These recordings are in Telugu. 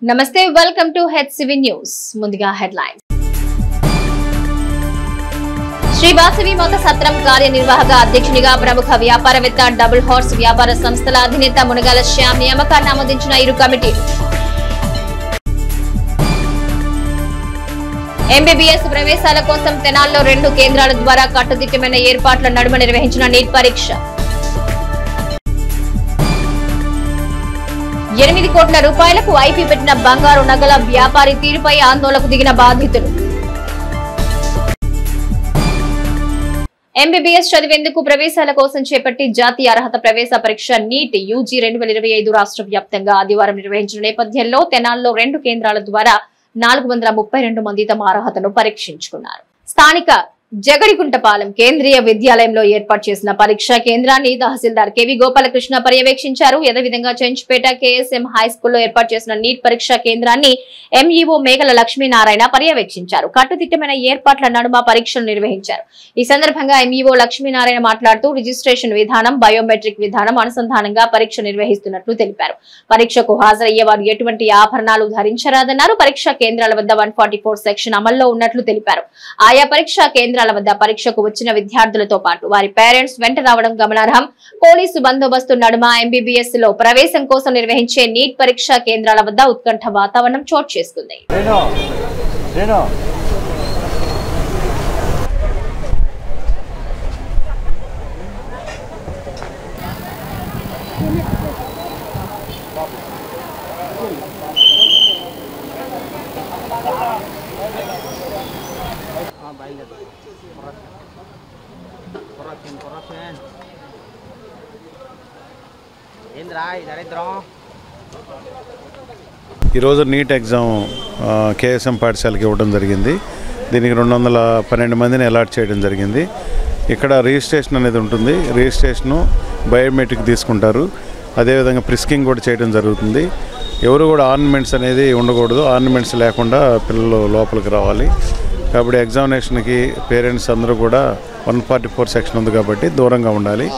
నమస్తే వెల్కమ్ టు హెచ్సివి న్యూస్ ముందుగా హెడ్లైన్స్ శ్రీ వాసవి మాత సత్రం కార్యనిర్వాహక అధ్యక్షునిగా ప్రముఖ వ్యాపారవేత్త డబుల్ హార్స్ వ్యాపార సంస్థల అధినేత మునగాల శ్యామ్ నియామకాన్ని ఆమోదించిన ఇరు కమిటీలు ఎంబీబీఎస్ ప్రవేశాల కోసం తెనాల్లో 2 కేంద్రాల ద్వారా కట్టుదిట్టమైన ఏర్పాట్ల నడుమ నిర్వహించిన నీట్ పరీక్ష 8 కోట్ల రూపాయలకు ఐపీ పెట్టిన బంగారు నగల వ్యాపారి తీరుపై ఆందోళనకు దిగిన బాధితులు ఎంబీబీఎస్ చదివేందుకు ప్రవేశాల కోసం చేపట్టి జాతీయ అర్హత ప్రవేశ పరీక్ష నీట్ యూజీ 2025 రాష్ట్ర వ్యాప్తంగా ఆదివారం నిర్వహించిన నేపథ్యంలో తెనాల్లో 2 కేంద్రాల ద్వారా 432 మంది తమ అర్హతను పరీక్షించుకున్నారు. స్థానిక జగడిగుంటపాలెం కేంద్రీయ విద్యాలయంలో ఏర్పాటు చేసిన పరీక్ష కేంద్రాన్ని తహసీల్దార్ కెవి గోపాలకృష్ణ పర్యవేక్షించారు. అదేవిధంగా చెంచుపేట కేఎస్ఎం హై స్కూల్లో ఏర్పాటు చేసిన నీట్ పరీక్ష కేంద్రాన్ని ఎంఈఓ మేఘల లక్ష్మీనారాయణ పర్యవేక్షించారు. కట్టుదిట్టమైన ఏర్పాట్ల నడుమ పరీక్షలు నిర్వహించారు. ఈ సందర్భంగా ఎంఈఓ లక్ష్మీనారాయణ మాట్లాడుతూ రిజిస్ట్రేషన్ విధానం, బయోమెట్రిక్ విధానం అనుసంధానంగా పరీక్ష నిర్వహిస్తున్నట్లు తెలిపారు. పరీక్షకు హాజరయ్యే వారు ఎటువంటి ఆభరణాలు ధరించరాదన్నారు. పరీక్షా కేంద్రాల వద్ద 144 సెక్షన్ అమల్లో ఉన్నట్లు తెలిపారు. ఆయా పరీక్షా కేంద్రాల వద్ద పరీక్షకు వచ్చిన విద్యార్థులతో పాటు వారి పేరెంట్స్ వెంట రావడం గమనార్హం. పోలీసు బందోబస్తు నడుమ ఎంబీబీఎస్ లో ప్రవేశం కోసం నిర్వహించే నీట్ పరీక్షా కేంద్రాల వద్ద ఉత్కంఠ వాతావరణం చోటు చేసుకుంది. ఈరోజు నీట్ ఎగ్జామ్ కేఎస్ఎం పాఠశాలకి ఇవ్వడం జరిగింది. దీనికి 212 మందిని అలాట్ చేయడం జరిగింది. ఇక్కడ రిజిస్ట్రేషన్ అనేది ఉంటుంది. రిజిస్ట్రేషను బయోమెట్రిక్ తీసుకుంటారు. అదేవిధంగా ప్రిస్కింగ్ కూడా చేయడం జరుగుతుంది. ఎవరు కూడా ఆర్నమెంట్స్ అనేది ఉండకూడదు. ఆర్నమెంట్స్ లేకుండా పిల్లలు లోపలికి రావాలి. కాబట్టి ఎగ్జామినేషన్కి పేరెంట్స్ అందరూ కూడా 144 సెక్షన్ ఉంది కాబట్టి దూరంగా ఉండాలి.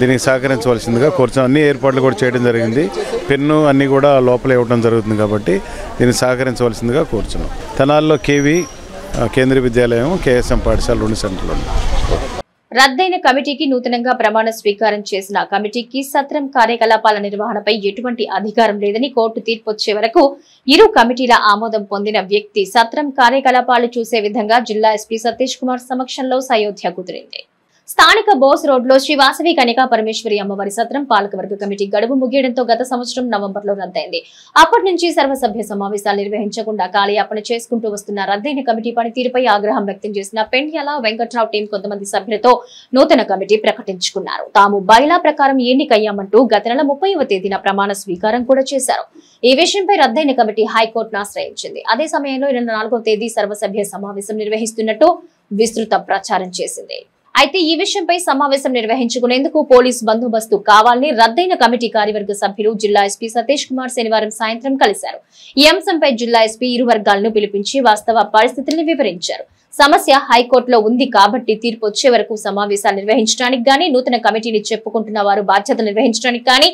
దీనికి సహకరించవలసిందిగా కోరుతున్నాం. అన్ని ఏర్పాట్లు కూడా చేయడం జరిగింది. పెన్ను అన్నీ కూడా లోపల ఇవ్వడం జరుగుతుంది కాబట్టి దీనికి సహకరించవలసిందిగా కోరుతున్నాం. తెనాల్లో కేవీ కేంద్రీయ విద్యాలయం, కేఎస్ఎం పాఠశాల 2 సెంటర్లు ఉన్నాయి. రద్దయిన కమిటీకి నూతనంగా ప్రమాణ స్వీకారం చేసిన కమిటీకి సత్రం కార్యకలాపాల నిర్వహణపై ఎటువంటి అధికారం లేదని కోర్టు తీర్పు వచ్చే వరకు ఇరు కమిటీల ఆమోదం పొందిన వ్యక్తి సత్రం కార్యకలాపాలు చూసే విధంగా జిల్లా ఎస్పీ సతీష్ కుమార్ సమక్షంలో సయోధ్య కుదిరింది. స్థానిక బోస్ రోడ్ లో శ్రీ వాసవి కనికా పరమేశ్వరి అమ్మవారి సత్రం పాలకవర్గ కమిటీ గడువు ముగియడంతో గత సంవత్సరం నవంబర్లో రద్దయింది. అప్పటి నుంచి సర్వసభ్య సమావేశాలు నిర్వహించకుండా కాలయాపన చేసుకుంటూ వస్తున్న రద్దయిన కమిటీ పనితీరుపై ఆగ్రహం వ్యక్తం చేసిన పెండ్యాల వెంకట్రావు టీం కొంతమంది సభ్యులతో నూతన కమిటీ ప్రకటించుకున్నారు. తాము బైలా ప్రకారం ఎన్నికయ్యామంటూ గత నెల 30వ తేదీన ప్రమాణ స్వీకారం కూడా చేశారు. ఈ విషయంపై రద్దయిన కమిటీ హైకోర్టును ఆశ్రయించింది. అదే సమయంలో 24వ తేదీ సర్వసభ్య సమావేశం నిర్వహిస్తున్నట్టు విస్తృత ప్రచారం చేసింది. అయితే ఈ విషయంపై సమావేశం నిర్వహించుకునేందుకు పోలీసు బందోబస్తు కావాలని రద్దయిన కమిటీ కార్యవర్గ సభ్యులు జిల్లా ఎస్పీ సతీష్ కుమార్ శనివారం సాయంత్రం కలిశారు. ఈ అంశంపై జిల్లా ఎస్పీ ఇరు వర్గాలను పిలిపించి వాస్తవ పరిస్థితుల్ని వివరించారు. సమస్య హైకోర్టులో ఉంది కాబట్టి తీర్పు వచ్చే వరకు సమావేశాలు నిర్వహించడానికి గానీ, నూతన కమిటీని చెప్పుకుంటున్న వారు బాధ్యతలు నిర్వహించడానికి కానీ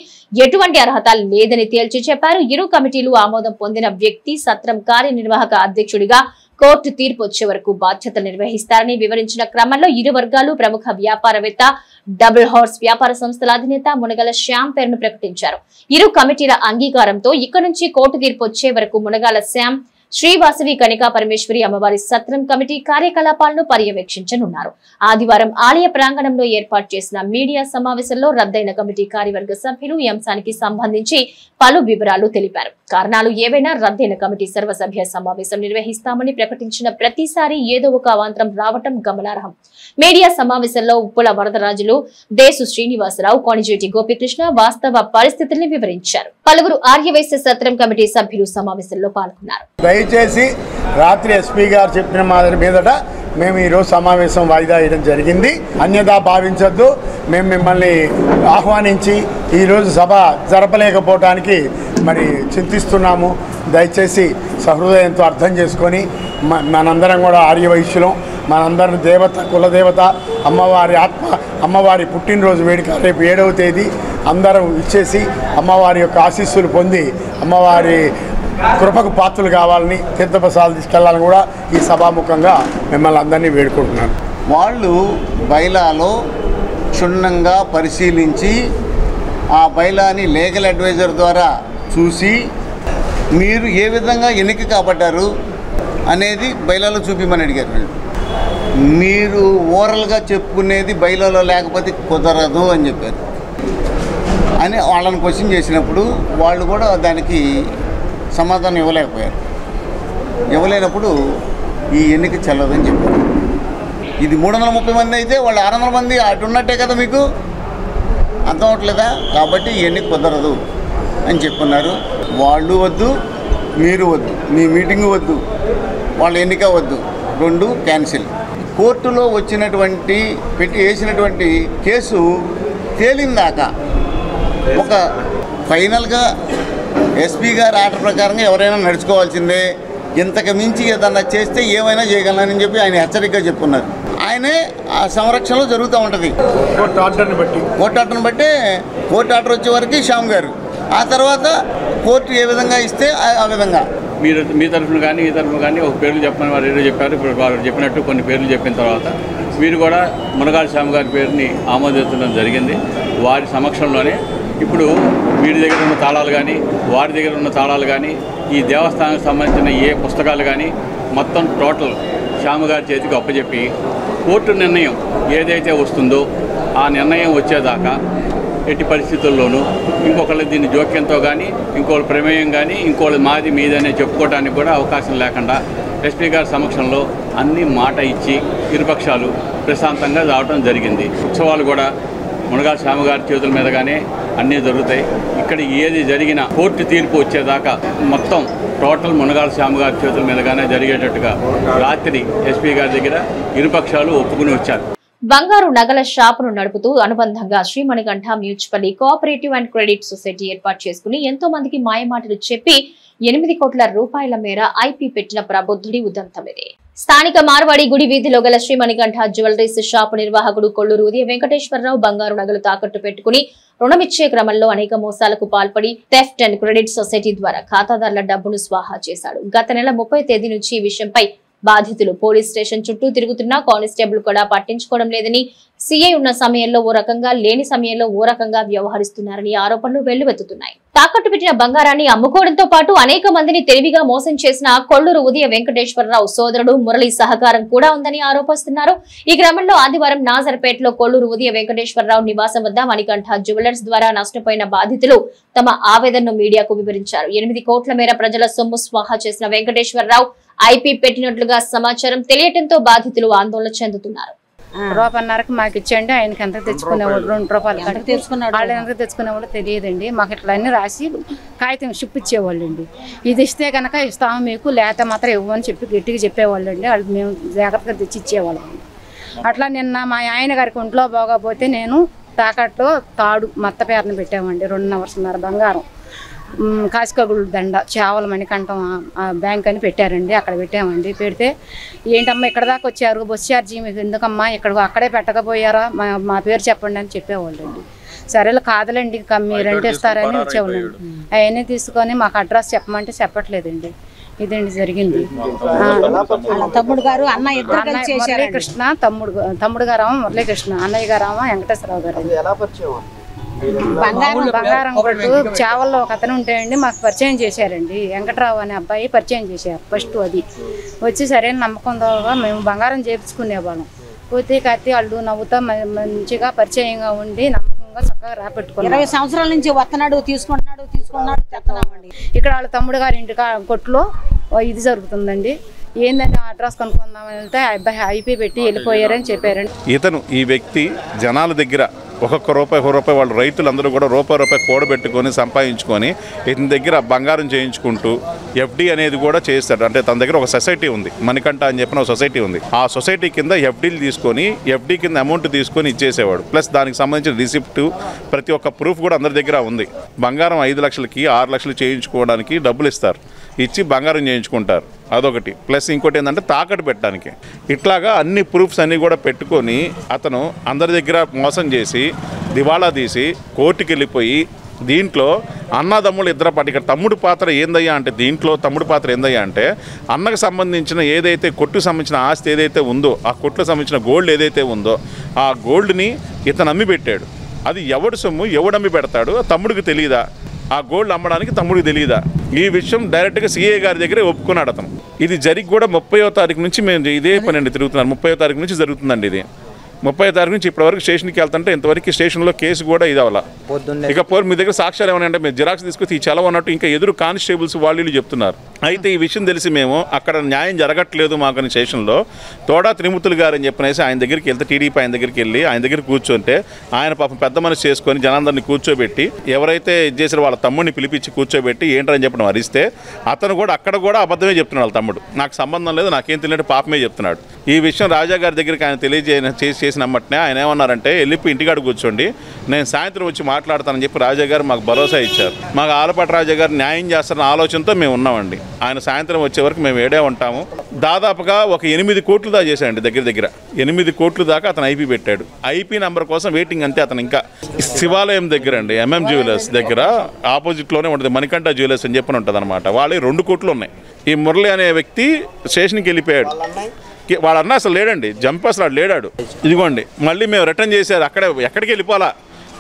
ఎటువంటి అర్హత లేదని తేల్చి చెప్పారు. ఇరు కమిటీలు ఆమోదం పొందిన వ్యక్తి సత్రం కార్యనిర్వాహక అధ్యక్షుడిగా కోర్టు తీర్పు వచ్చే వరకు బాధ్యతలు నిర్వహిస్తారని వివరించిన క్రమంలో ఇరు వర్గాలు ప్రముఖ వ్యాపారవేత్త డబుల్ హార్స్ వ్యాపార సంస్థల అధినేత మునగాల శ్యామ్ పేరును ప్రకటించారు. ఇరు కమిటీల అంగీకారంతో ఇక నుంచి కోర్టు తీర్పు వచ్చే వరకు మునగాల శ్యామ్ శ్రీ వాసవి కనికా పరమేశ్వరి అమ్మవారి సత్రం కమిటీ కార్యకలాపాలను పర్యవేక్షించనున్నారు. ఆదివారం ఆలయ ప్రాంగణంలో ఏర్పాటు చేసిన మీడియా సమావేశంలో రద్దయిన కమిటీ కార్యవర్గ సభ్యులు ఈ అంశానికి సంబంధించి పలు వివరాలు తెలిపారు. కారణాలు ఏవైనా రద్దయిన కమిటీ సర్వసభ్య సమావేశం నిర్వహిస్తామని ప్రకటించిన ప్రతిసారి ఏదో ఒక అవాంతరం రావటం గమనార్హం. మీడియా సమావేశంలో ఉప్పుల వరదరాజులు, దేశు శ్రీనివాసరావు, కొణిజేటి గోపికృష్ణ వాస్తవ పరిస్థితుల్ని వివరించారు. పలువురు ఆర్యవైశ్య సత్రం కమిటీ సభ్యులు సమావేశంలో పాల్గొన్నారు. దయచేసి రాత్రి ఎస్పీ గారు చెప్పిన మాదిరి మీదట మేము ఈరోజు సమావేశం వాయిదా వేయడం జరిగింది. అన్యదా భావించొద్దు. మేము మిమ్మల్ని ఆహ్వానించి ఈరోజు సభ జరపలేకపోవడానికి మరి చింతిస్తున్నాము. దయచేసి సహృదయంతో అర్థం చేసుకొని మనందరం కూడా ఆర్యవైశ్యులం, మనందరం దేవత కులదేవత అమ్మవారి ఆత్మ అమ్మవారి పుట్టినరోజు వేడుక రేపు 7వ తేదీ అందరం ఇచ్చేసి అమ్మవారి యొక్క ఆశీస్సులు పొంది అమ్మవారి కృపకు పాత్రలు కావాలని, తీర్థప్రసాదాలు తీసుకెళ్లాలని కూడా ఈ సభాముఖంగా మిమ్మల్ని అందరినీ వేడుకుంటున్నాను. వాళ్ళు బైలాలో క్షుణ్ణంగా పరిశీలించి ఆ బైలాని లీగల్ అడ్వైజర్ ద్వారా చూసి మీరు ఏ విధంగా ఎన్నిక కాబడ్డారు అనేది బైలాలో చూపిమని అడిగారు. మీరు ఓరల్గా చెప్పుకునేది బైలాలో లేకపోతే కుదరదు అని చెప్పారు. అని వాళ్ళని క్వశ్చన్ చేసినప్పుడు వాళ్ళు కూడా దానికి సమాధానం ఇవ్వలేకపోయారు. ఇవ్వలేనప్పుడు ఈ ఎన్నిక చెల్లదని చెప్పారు. ఇది 330 మంది అయితే వాళ్ళు 600 మంది అటు ఉన్నట్టే కదా, మీకు అర్థం అవట్లేదా? కాబట్టి ఈ ఎన్నిక కుదరదు అని చెప్పున్నారు. వాళ్ళు వద్దు, మీరు వద్దు, మీ మీటింగు వద్దు, వాళ్ళ ఎన్నిక వద్దు, 2 క్యాన్సిల్. కోర్టులో వచ్చినటువంటి వేసినటువంటి కేసు తేలిందాకా ఒక ఫైనల్గా ఎస్పీ గారి ఆర్డర్ ప్రకారంగా ఎవరైనా నడుచుకోవాల్సిందే, ఇంతకు మించి ఏదన్నా చేస్తే ఏమైనా చేయగలనని చెప్పి ఆయన హెచ్చరికగా చెప్పుకున్నారు. ఆయనే ఆ సంరక్షణలో జరుగుతూ ఉంటుంది. కోర్టు ఆర్డర్ని బట్టి కోర్టు ఆర్డర్ వచ్చే వరకు శ్యామ్ గారు, ఆ తర్వాత కోర్టు ఏ విధంగా ఇస్తే ఆ విధంగా. మీరు మీ తరఫున కానీ ఈ తరఫున కానీ ఒక పేర్లు చెప్పమని వారు ఏదో చెప్పారు. ఇప్పుడు వారు చెప్పినట్టు కొన్ని పేర్లు చెప్పిన తర్వాత మీరు కూడా మునగాల శ్యామ్ గారి పేరుని ఆమోదించడం జరిగింది. వారి సమక్షంలోనే ఇప్పుడు వీరి దగ్గర ఉన్న తాళాలు కానీ వారి దగ్గర ఉన్న తాళాలు కానీ ఈ దేవస్థానానికి సంబంధించిన ఏ పుస్తకాలు కానీ మొత్తం టోటల్ శ్యామ్ గారి చేతికి అప్పచెప్పి కోర్టు నిర్ణయం ఏదైతే వస్తుందో ఆ నిర్ణయం వచ్చేదాకా ఎట్టి పరిస్థితుల్లోనూ ఇంకొకళ్ళ దీన్ని జోక్యంతో కానీ ఇంకోళ్ళ ప్రమేయం కానీ ఇంకోళ్ళ మాది మీదనే చెప్పుకోవడానికి కూడా అవకాశం లేకుండా ఎస్పీ గారి సమక్షంలో అన్ని మాట ఇచ్చి ఇరుపక్షాలు ప్రశాంతంగా రావడం జరిగింది. ఉత్సవాలు కూడా మునగాల శ్యామ గారి చేతుల మీదగానే అన్నీ జరుగుతాయి. ఇక్కడ ఏది జరిగినా కోర్టు తీర్పు వచ్చేదాకా మొత్తం టోటల్ మునగాల శ్యామ గారి చేతుల మీదగానే జరిగేటట్టుగా రాత్రి ఎస్పీ గారి దగ్గర ఇరుపక్షాలు ఒప్పుకుని వచ్చారు. బంగారు నగల షాపును నడుపుతూ అనుబంధంగా Sri Manikanta mutual cooperative and credit society ఏర్పాటు చేసుకుని ఎంతో మందికి మాయమాటలు చెప్పి 8 కోట్ల రూపాయల మేర ఐపీ పెట్టిన ప్రబుద్ధుడి ఉదంతమిది. స్థానిక మార్వాడి గుడి వీధిలో గల శ్రీమణికంఠ జ్యువెలరీస్ షాపు నిర్వాహకుడు కొల్లూరు ఉదయ వెంకటేశ్వరరావు బంగారు నగలు తాకట్టు పెట్టుకుని రుణమిచ్చే క్రమంలో అనేక మోసాలకు పాల్పడి థెఫ్ట్ అండ్ క్రెడిట్ సొసైటీ ద్వారా ఖాతాదారుల డబ్బును స్వాహా చేశాడు. గత నెల 30 తేదీ నుంచి ఈ విషయంపై బాధితులు పోలీస్ స్టేషన్ చుట్టూ తిరుగుతున్నా కానిస్టేబుల్ కూడా పట్టించుకోవడం లేదని, సీఐ ఉన్న సమయంలో ఓ రకంగా లేని సమయంలో ఓ రకంగా వ్యవహరిస్తున్నారని ఆరోపణలు వెల్లువెత్తుతున్నాయి. తాకట్టు పెట్టిన బంగారాన్ని అమ్ముకోవడంతో పాటు అనేక మందిని తెలివిగా మోసం చేసిన కొల్లూరు ఉదయ వెంకటేశ్వరరావు సోదరుడు మురళి సహకారం కూడా ఉందని ఆరోపిస్తున్నారు. ఈ క్రమంలో ఆదివారం నాజర్పేటలో కొల్లూరు ఉదయ వెంకటేశ్వరరావు నివాసం వద్ద మణికంఠ జ్యువెలర్స్ ద్వారా నష్టపోయిన బాధితులు తమ ఆవేదనను మీడియాకు వివరించారు. 8 కోట్ల మేర ప్రజల సొమ్ము స్వాహా చేసిన వెంకటేశ్వరరావు ఐపీ పెట్టినట్లుగా సమాచారం తెలియటంతో బాధితులు ఆందోళన చెందుతున్నారు. రూపాయన్నరకు మాకు ఇచ్చండి, ఆయనకి ఎంత తెచ్చుకునేవాడు 2 రూపాయలు వాళ్ళు ఎంత తెచ్చుకునేవాళ్ళు తెలియదండి. మాకు ఇట్లా అన్ని రాసి కాగితం షిప్ ఇచ్చేవాళ్ళు అండి. ఇది ఇస్తే కనుక ఇస్తాము మీకు, లేకపోతే మాత్రం ఇవ్వని చెప్పి గట్టిగా చెప్పేవాళ్ళు అండి. వాళ్ళు మేము జాగ్రత్తగా తెచ్చి ఇచ్చేవాళ్ళం. అట్లా నిన్న మా ఆయన గారికి ఒంట్లో బాగోపోతే నేను తాకట్లో తాడు మత్త పేరుని పెట్టామండి. 2.5 బంగారం, కాశికగుళ్ళు దండ, చేవల మణికంఠం బ్యాంక్ అని పెట్టారండి. అక్కడ పెట్టామండి. పెడితే ఏంటమ్మా ఇక్కడ దాకా వచ్చారు, బస్ ఛార్జీ మీకు ఎందుకమ్మా, ఇక్కడ అక్కడే పెట్టకపోయారా, మా పేరు చెప్పండి అని చెప్పేవాళ్ళు అండి. సరేలే కాదులేండి మీరంటే ఇస్తారని వచ్చేవాళ్ళండి. అవన్నీ తీసుకొని మాకు అడ్రస్ చెప్పమంటే చెప్పట్లేదండి. ఇదండి జరిగింది. తమ్ముడు గారు అన్న మురళీకృష్ణ, తమ్ముడు గారేమో మురళీకృష్ణ, అన్నయ్య గారేమో వెంకటేశ్వరరావు గారు. బంగారం కొట్టు చావల్లో ఒక అతను ఉంటాయండి, మాకు పరిచయం చేశారండి. వెంకటరావు అనే అబ్బాయి పరిచయం చేశారు ఫస్ట్. అది వచ్చి సరైన నమ్మకంతో మేము బంగారం చేపించుకునేవాళ్ళం. పోతే కత్తి వాళ్ళు నవ్వుతా మంచిగా పరిచయంగా ఉండి నమ్మకంగా చక్కగా రాపెట్టుకున్నాం. 20 సంవత్సరాల నుంచి వస్తున్నాడు, తీసుకున్నాడు తెస్తున్నామండి. ఇక్కడ వాళ్ళ తమ్ముడు గారి ఇంటి కొట్టులో ఇది జరుగుతుందండి. ఏందని అడ్రస్ కనుక్కుందామని వెళ్తే అబ్బాయి ఐపీ పెట్టి వెళ్ళిపోయారని చెప్పారండి. ఇతను ఈ వ్యక్తి జనాల దగ్గర ఒక్కొక్క రూపాయి వాళ్ళు రైతులందరూ కూడా రూపాయి కూడబెట్టుకొని సంపాదించుకొని ఇతని దగ్గర బంగారం చేయించుకుంటూ ఎఫ్డి అనేది కూడా చేస్తాడు. అంటే తన దగ్గర ఒక సొసైటీ ఉంది, మణికంఠ అని చెప్పిన ఒక సొసైటీ ఉంది. ఆ సొసైటీ కింద ఎఫ్డీలు తీసుకొని ఎఫ్డీ కింద అమౌంట్ తీసుకొని ఇచ్చేసేవాడు. ప్లస్ దానికి సంబంధించిన రిసిప్ట్ ప్రతి ఒక్క ప్రూఫ్ కూడా అందరి దగ్గర ఉంది. బంగారం 5 లక్షలకి 6 లక్షలు చేయించుకోవడానికి డబ్బులు ఇస్తారు, ఇచ్చి బంగారం చేయించుకుంటారు. అదొకటి. ప్లస్ ఇంకోటి ఏంటంటే తాకట్టు పెట్టడానికి. ఇట్లాగా అన్ని ప్రూఫ్స్ అన్నీ కూడా పెట్టుకొని అతను అందరి దగ్గర మోసం చేసి దివాళా తీసి కోర్టుకి వెళ్ళిపోయి దీంట్లో అన్నదమ్ములు ఇద్దరు పాటు ఇక్కడ తమ్ముడు పాత్ర ఏందయ్యా అంటే తమ్ముడు పాత్ర ఏందయ్యా అంటే అన్నకు సంబంధించిన ఏదైతే కొట్టుకు సంబంధించిన ఆస్తి ఏదైతే ఉందో ఆ కొట్టుకు సంబంధించిన గోల్డ్ ఏదైతే ఉందో ఆ గోల్డ్ని ఇతను అమ్మి పెట్టాడు. అది ఎవడు సొమ్ము ఎవడు అమ్మి పెడతాడు తమ్ముడికి తెలియదా? ఆ గోల్డ్ అమ్మడానికి తమ్ముడికి తెలియదా? ఈ విషయం డైరెక్ట్గా సిఐ గారి దగ్గరే ఒప్పుకున్నాడు అతను. ఇది జరిగి కూడా 30వ తారీఖు నుంచి మేము ఇదే పని అండి తిరుగుతున్నారు. 30వ తారీఖు నుంచి జరుగుతుందండి ఇది. 30వ తారీఖు నుంచి ఇప్పటివరకు స్టేషన్కి వెళ్తుంటే ఇంతవరకు స్టేషన్లో కేసు కూడా ఇది అవ్వాల. ఇక మీ దగ్గర సాక్ష్యాలు ఏమైనా అంటే మీరు జిరాక్స్ తీసుకొచ్చి ఈ చలవ అన్నట్టు ఇంకా ఎదురు కానిస్టేబుల్స్ వాళ్ళు చెప్తున్నారు. అయితే ఈ విషయం తెలిసి మేము అక్కడ న్యాయం జరగట్లేదు మాకు స్టేషన్లో తోడా త్రిమూర్తులు గారు అని చెప్పనేసి ఆయన దగ్గరికి వెళ్తే టీడీపీ ఆయన దగ్గరికి వెళ్ళి ఆయన దగ్గర కూర్చుంటే ఆయన పాపం పెద్ద మనసు చేసుకొని జనాలందరినీ కూర్చోబెట్టి ఎవరైతే ఇది చేసారో వాళ్ళ తమ్ముడిని పిలిపించి కూర్చోబెట్టి ఏంటని చెప్పడం అరిస్తే అతను కూడా అక్కడ కూడా అబద్ధమే చెప్తున్నాడు. వాళ్ళ తమ్ముడు నాకు సంబంధం లేదు నాకేం తెలియదు పాపమే చెప్తున్నాడు. ఈ విషయం రాజా గారి దగ్గరికి ఆయన చేసినమ్మటనే ఆయన ఏమన్నారంటే వెళ్ళిపోయి ఇంటికాడ కూర్చోండి నేను సాయంత్రం వచ్చి మాట్లాడతానని చెప్పి రాజా గారు మాకు భరోసా ఇచ్చారు. మాకు ఆలపాటి రాజా గారు న్యాయం చేస్తారన్న ఆలోచనతో మేము ఉన్నామండి. ఆయన సాయంత్రం వచ్చే వరకు మేము ఏడే ఉంటాము. దాదాపుగా ఒక 8 కోట్లు దాకా చేశాడండి. దగ్గర 8 కోట్లు దాకా అతను ఐపీ పెట్టాడు. ఐపీ నెంబర్ కోసం వెయిటింగ్ అంతే. అతను ఇంకా శివాలయం దగ్గర అండి ఎంఎం జ్యువెలర్స్ దగ్గర ఆపోజిట్లోనే ఉంటుంది మణికంఠ జ్యువెలర్స్ అని చెప్పని ఉంటుంది అనమాట. వాళ్ళే 2 కోట్లు ఉన్నాయి. ఈ మురళి అనే వ్యక్తి స్టేషన్కి వెళ్ళిపోయాడు. వాడన్నా అసలు లేడండి జంప్ అసలు లేడాడు. ఇదిగోండి మళ్ళీ మేము రిటర్న్ చేశారు. ఎక్కడికి వెళ్ళిపోవాలా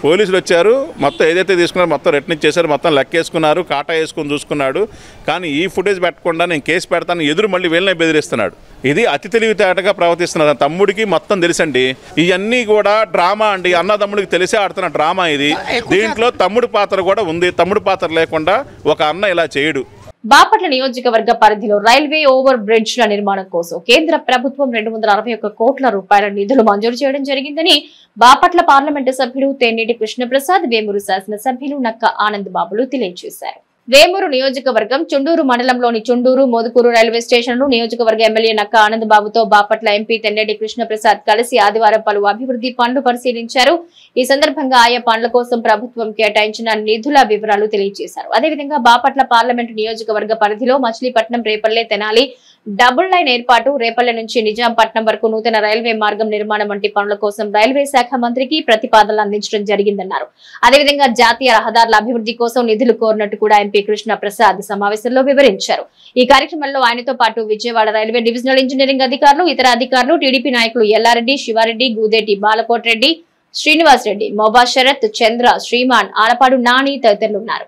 పోలీసులు వచ్చారు. మొత్తం ఏదైతే తీసుకున్నారో మొత్తం రిటర్న్ ఇచ్చేసారు. మొత్తం లెక్కేసుకున్నారు. కాటా వేసుకొని చూసుకున్నాడు. కానీ ఈ ఫుటేజ్ పెట్టకుండా నేను కేసు పెడతాను ఎదురు మళ్ళీ వీళ్ళనే బెదిరిస్తున్నాడు. ఇది అతి తెలివితేటగా ప్రవర్తిస్తున్నారు. తమ్ముడికి మొత్తం తెలుసండి. ఇవన్నీ కూడా డ్రామా అండి. అన్నదమ్ముడికి తెలిసే ఆడుతున్న డ్రామా ఇది. దీంట్లో తమ్ముడి పాత్ర కూడా ఉంది. తమ్ముడి పాత్ర లేకుండా ఒక అన్న ఇలా చేయడు. బాపట్ల నియోజకవర్గ పరిధిలో రైల్వే ఓవర్ బ్రిడ్జ్ల నిర్మాణం కోసం కేంద్ర ప్రభుత్వం 261 కోట్ల రూపాయల నిధులు మంజూరు చేయడం జరిగిందని బాపట్ల పార్లమెంటు సభ్యుడు తేనేటి కృష్ణప్రసాద్, వేమూరు శాసనసభ్యులు నక్క ఆనంద్ బాబులు తెలియజేశారు. వేమూరు నియోజకవర్గం చుండూరు మండలంలోని చుండూరు మోదుకూరు రైల్వే స్టేషన్లు నియోజకవర్గ ఎమ్మెల్యే నక్క ఆనంద్ బాబుతో బాపట్ల ఎంపీ తెన్నేటి కృష్ణప్రసాద్ కలిసి ఆదివారం పలు అభివృద్ధి పనులు పరిశీలించారు. ఈ సందర్భంగా ఆయా పనుల కోసం ప్రభుత్వం కేటాయించిన నిధుల వివరాలు తెలియజేశారు. అదేవిధంగా బాపట్ల పార్లమెంటు నియోజకవర్గ పరిధిలో మచిలీపట్నం, రేపల్లె, తెనాలి డబుల్ లైన్ ఏర్పాటు, రేపల్లె నుంచి నిజాంపట్నం వరకు నూతన రైల్వే మార్గం నిర్మాణం వంటి పనుల కోసం రైల్వే శాఖ మంత్రికి ప్రతిపాదనలు అందించడం జరిగిందన్నారు. అదేవిధంగా జాతీయ రహదారుల అభివృద్ధి కోసం నిధులు కోరినట్టు కూడా ఎంపీ కృష్ణప్రసాద్ సమావేశంలో వివరించారు. ఈ కార్యక్రమంలో ఆయనతో పాటు విజయవాడ రైల్వే డివిజనల్ ఇంజనీరింగ్ అధికారులు, ఇతర అధికారులు, టీడీపీ నాయకులు ఎల్లారెడ్డి, శివారెడ్డి, గూదేటి బాలకోట్రెడ్డి, శ్రీనివాస్ రెడ్డి, మోబా శరత్, చంద్ర, శ్రీమాన్, ఆలపాడు నాని తదితరులు ఉన్నారు.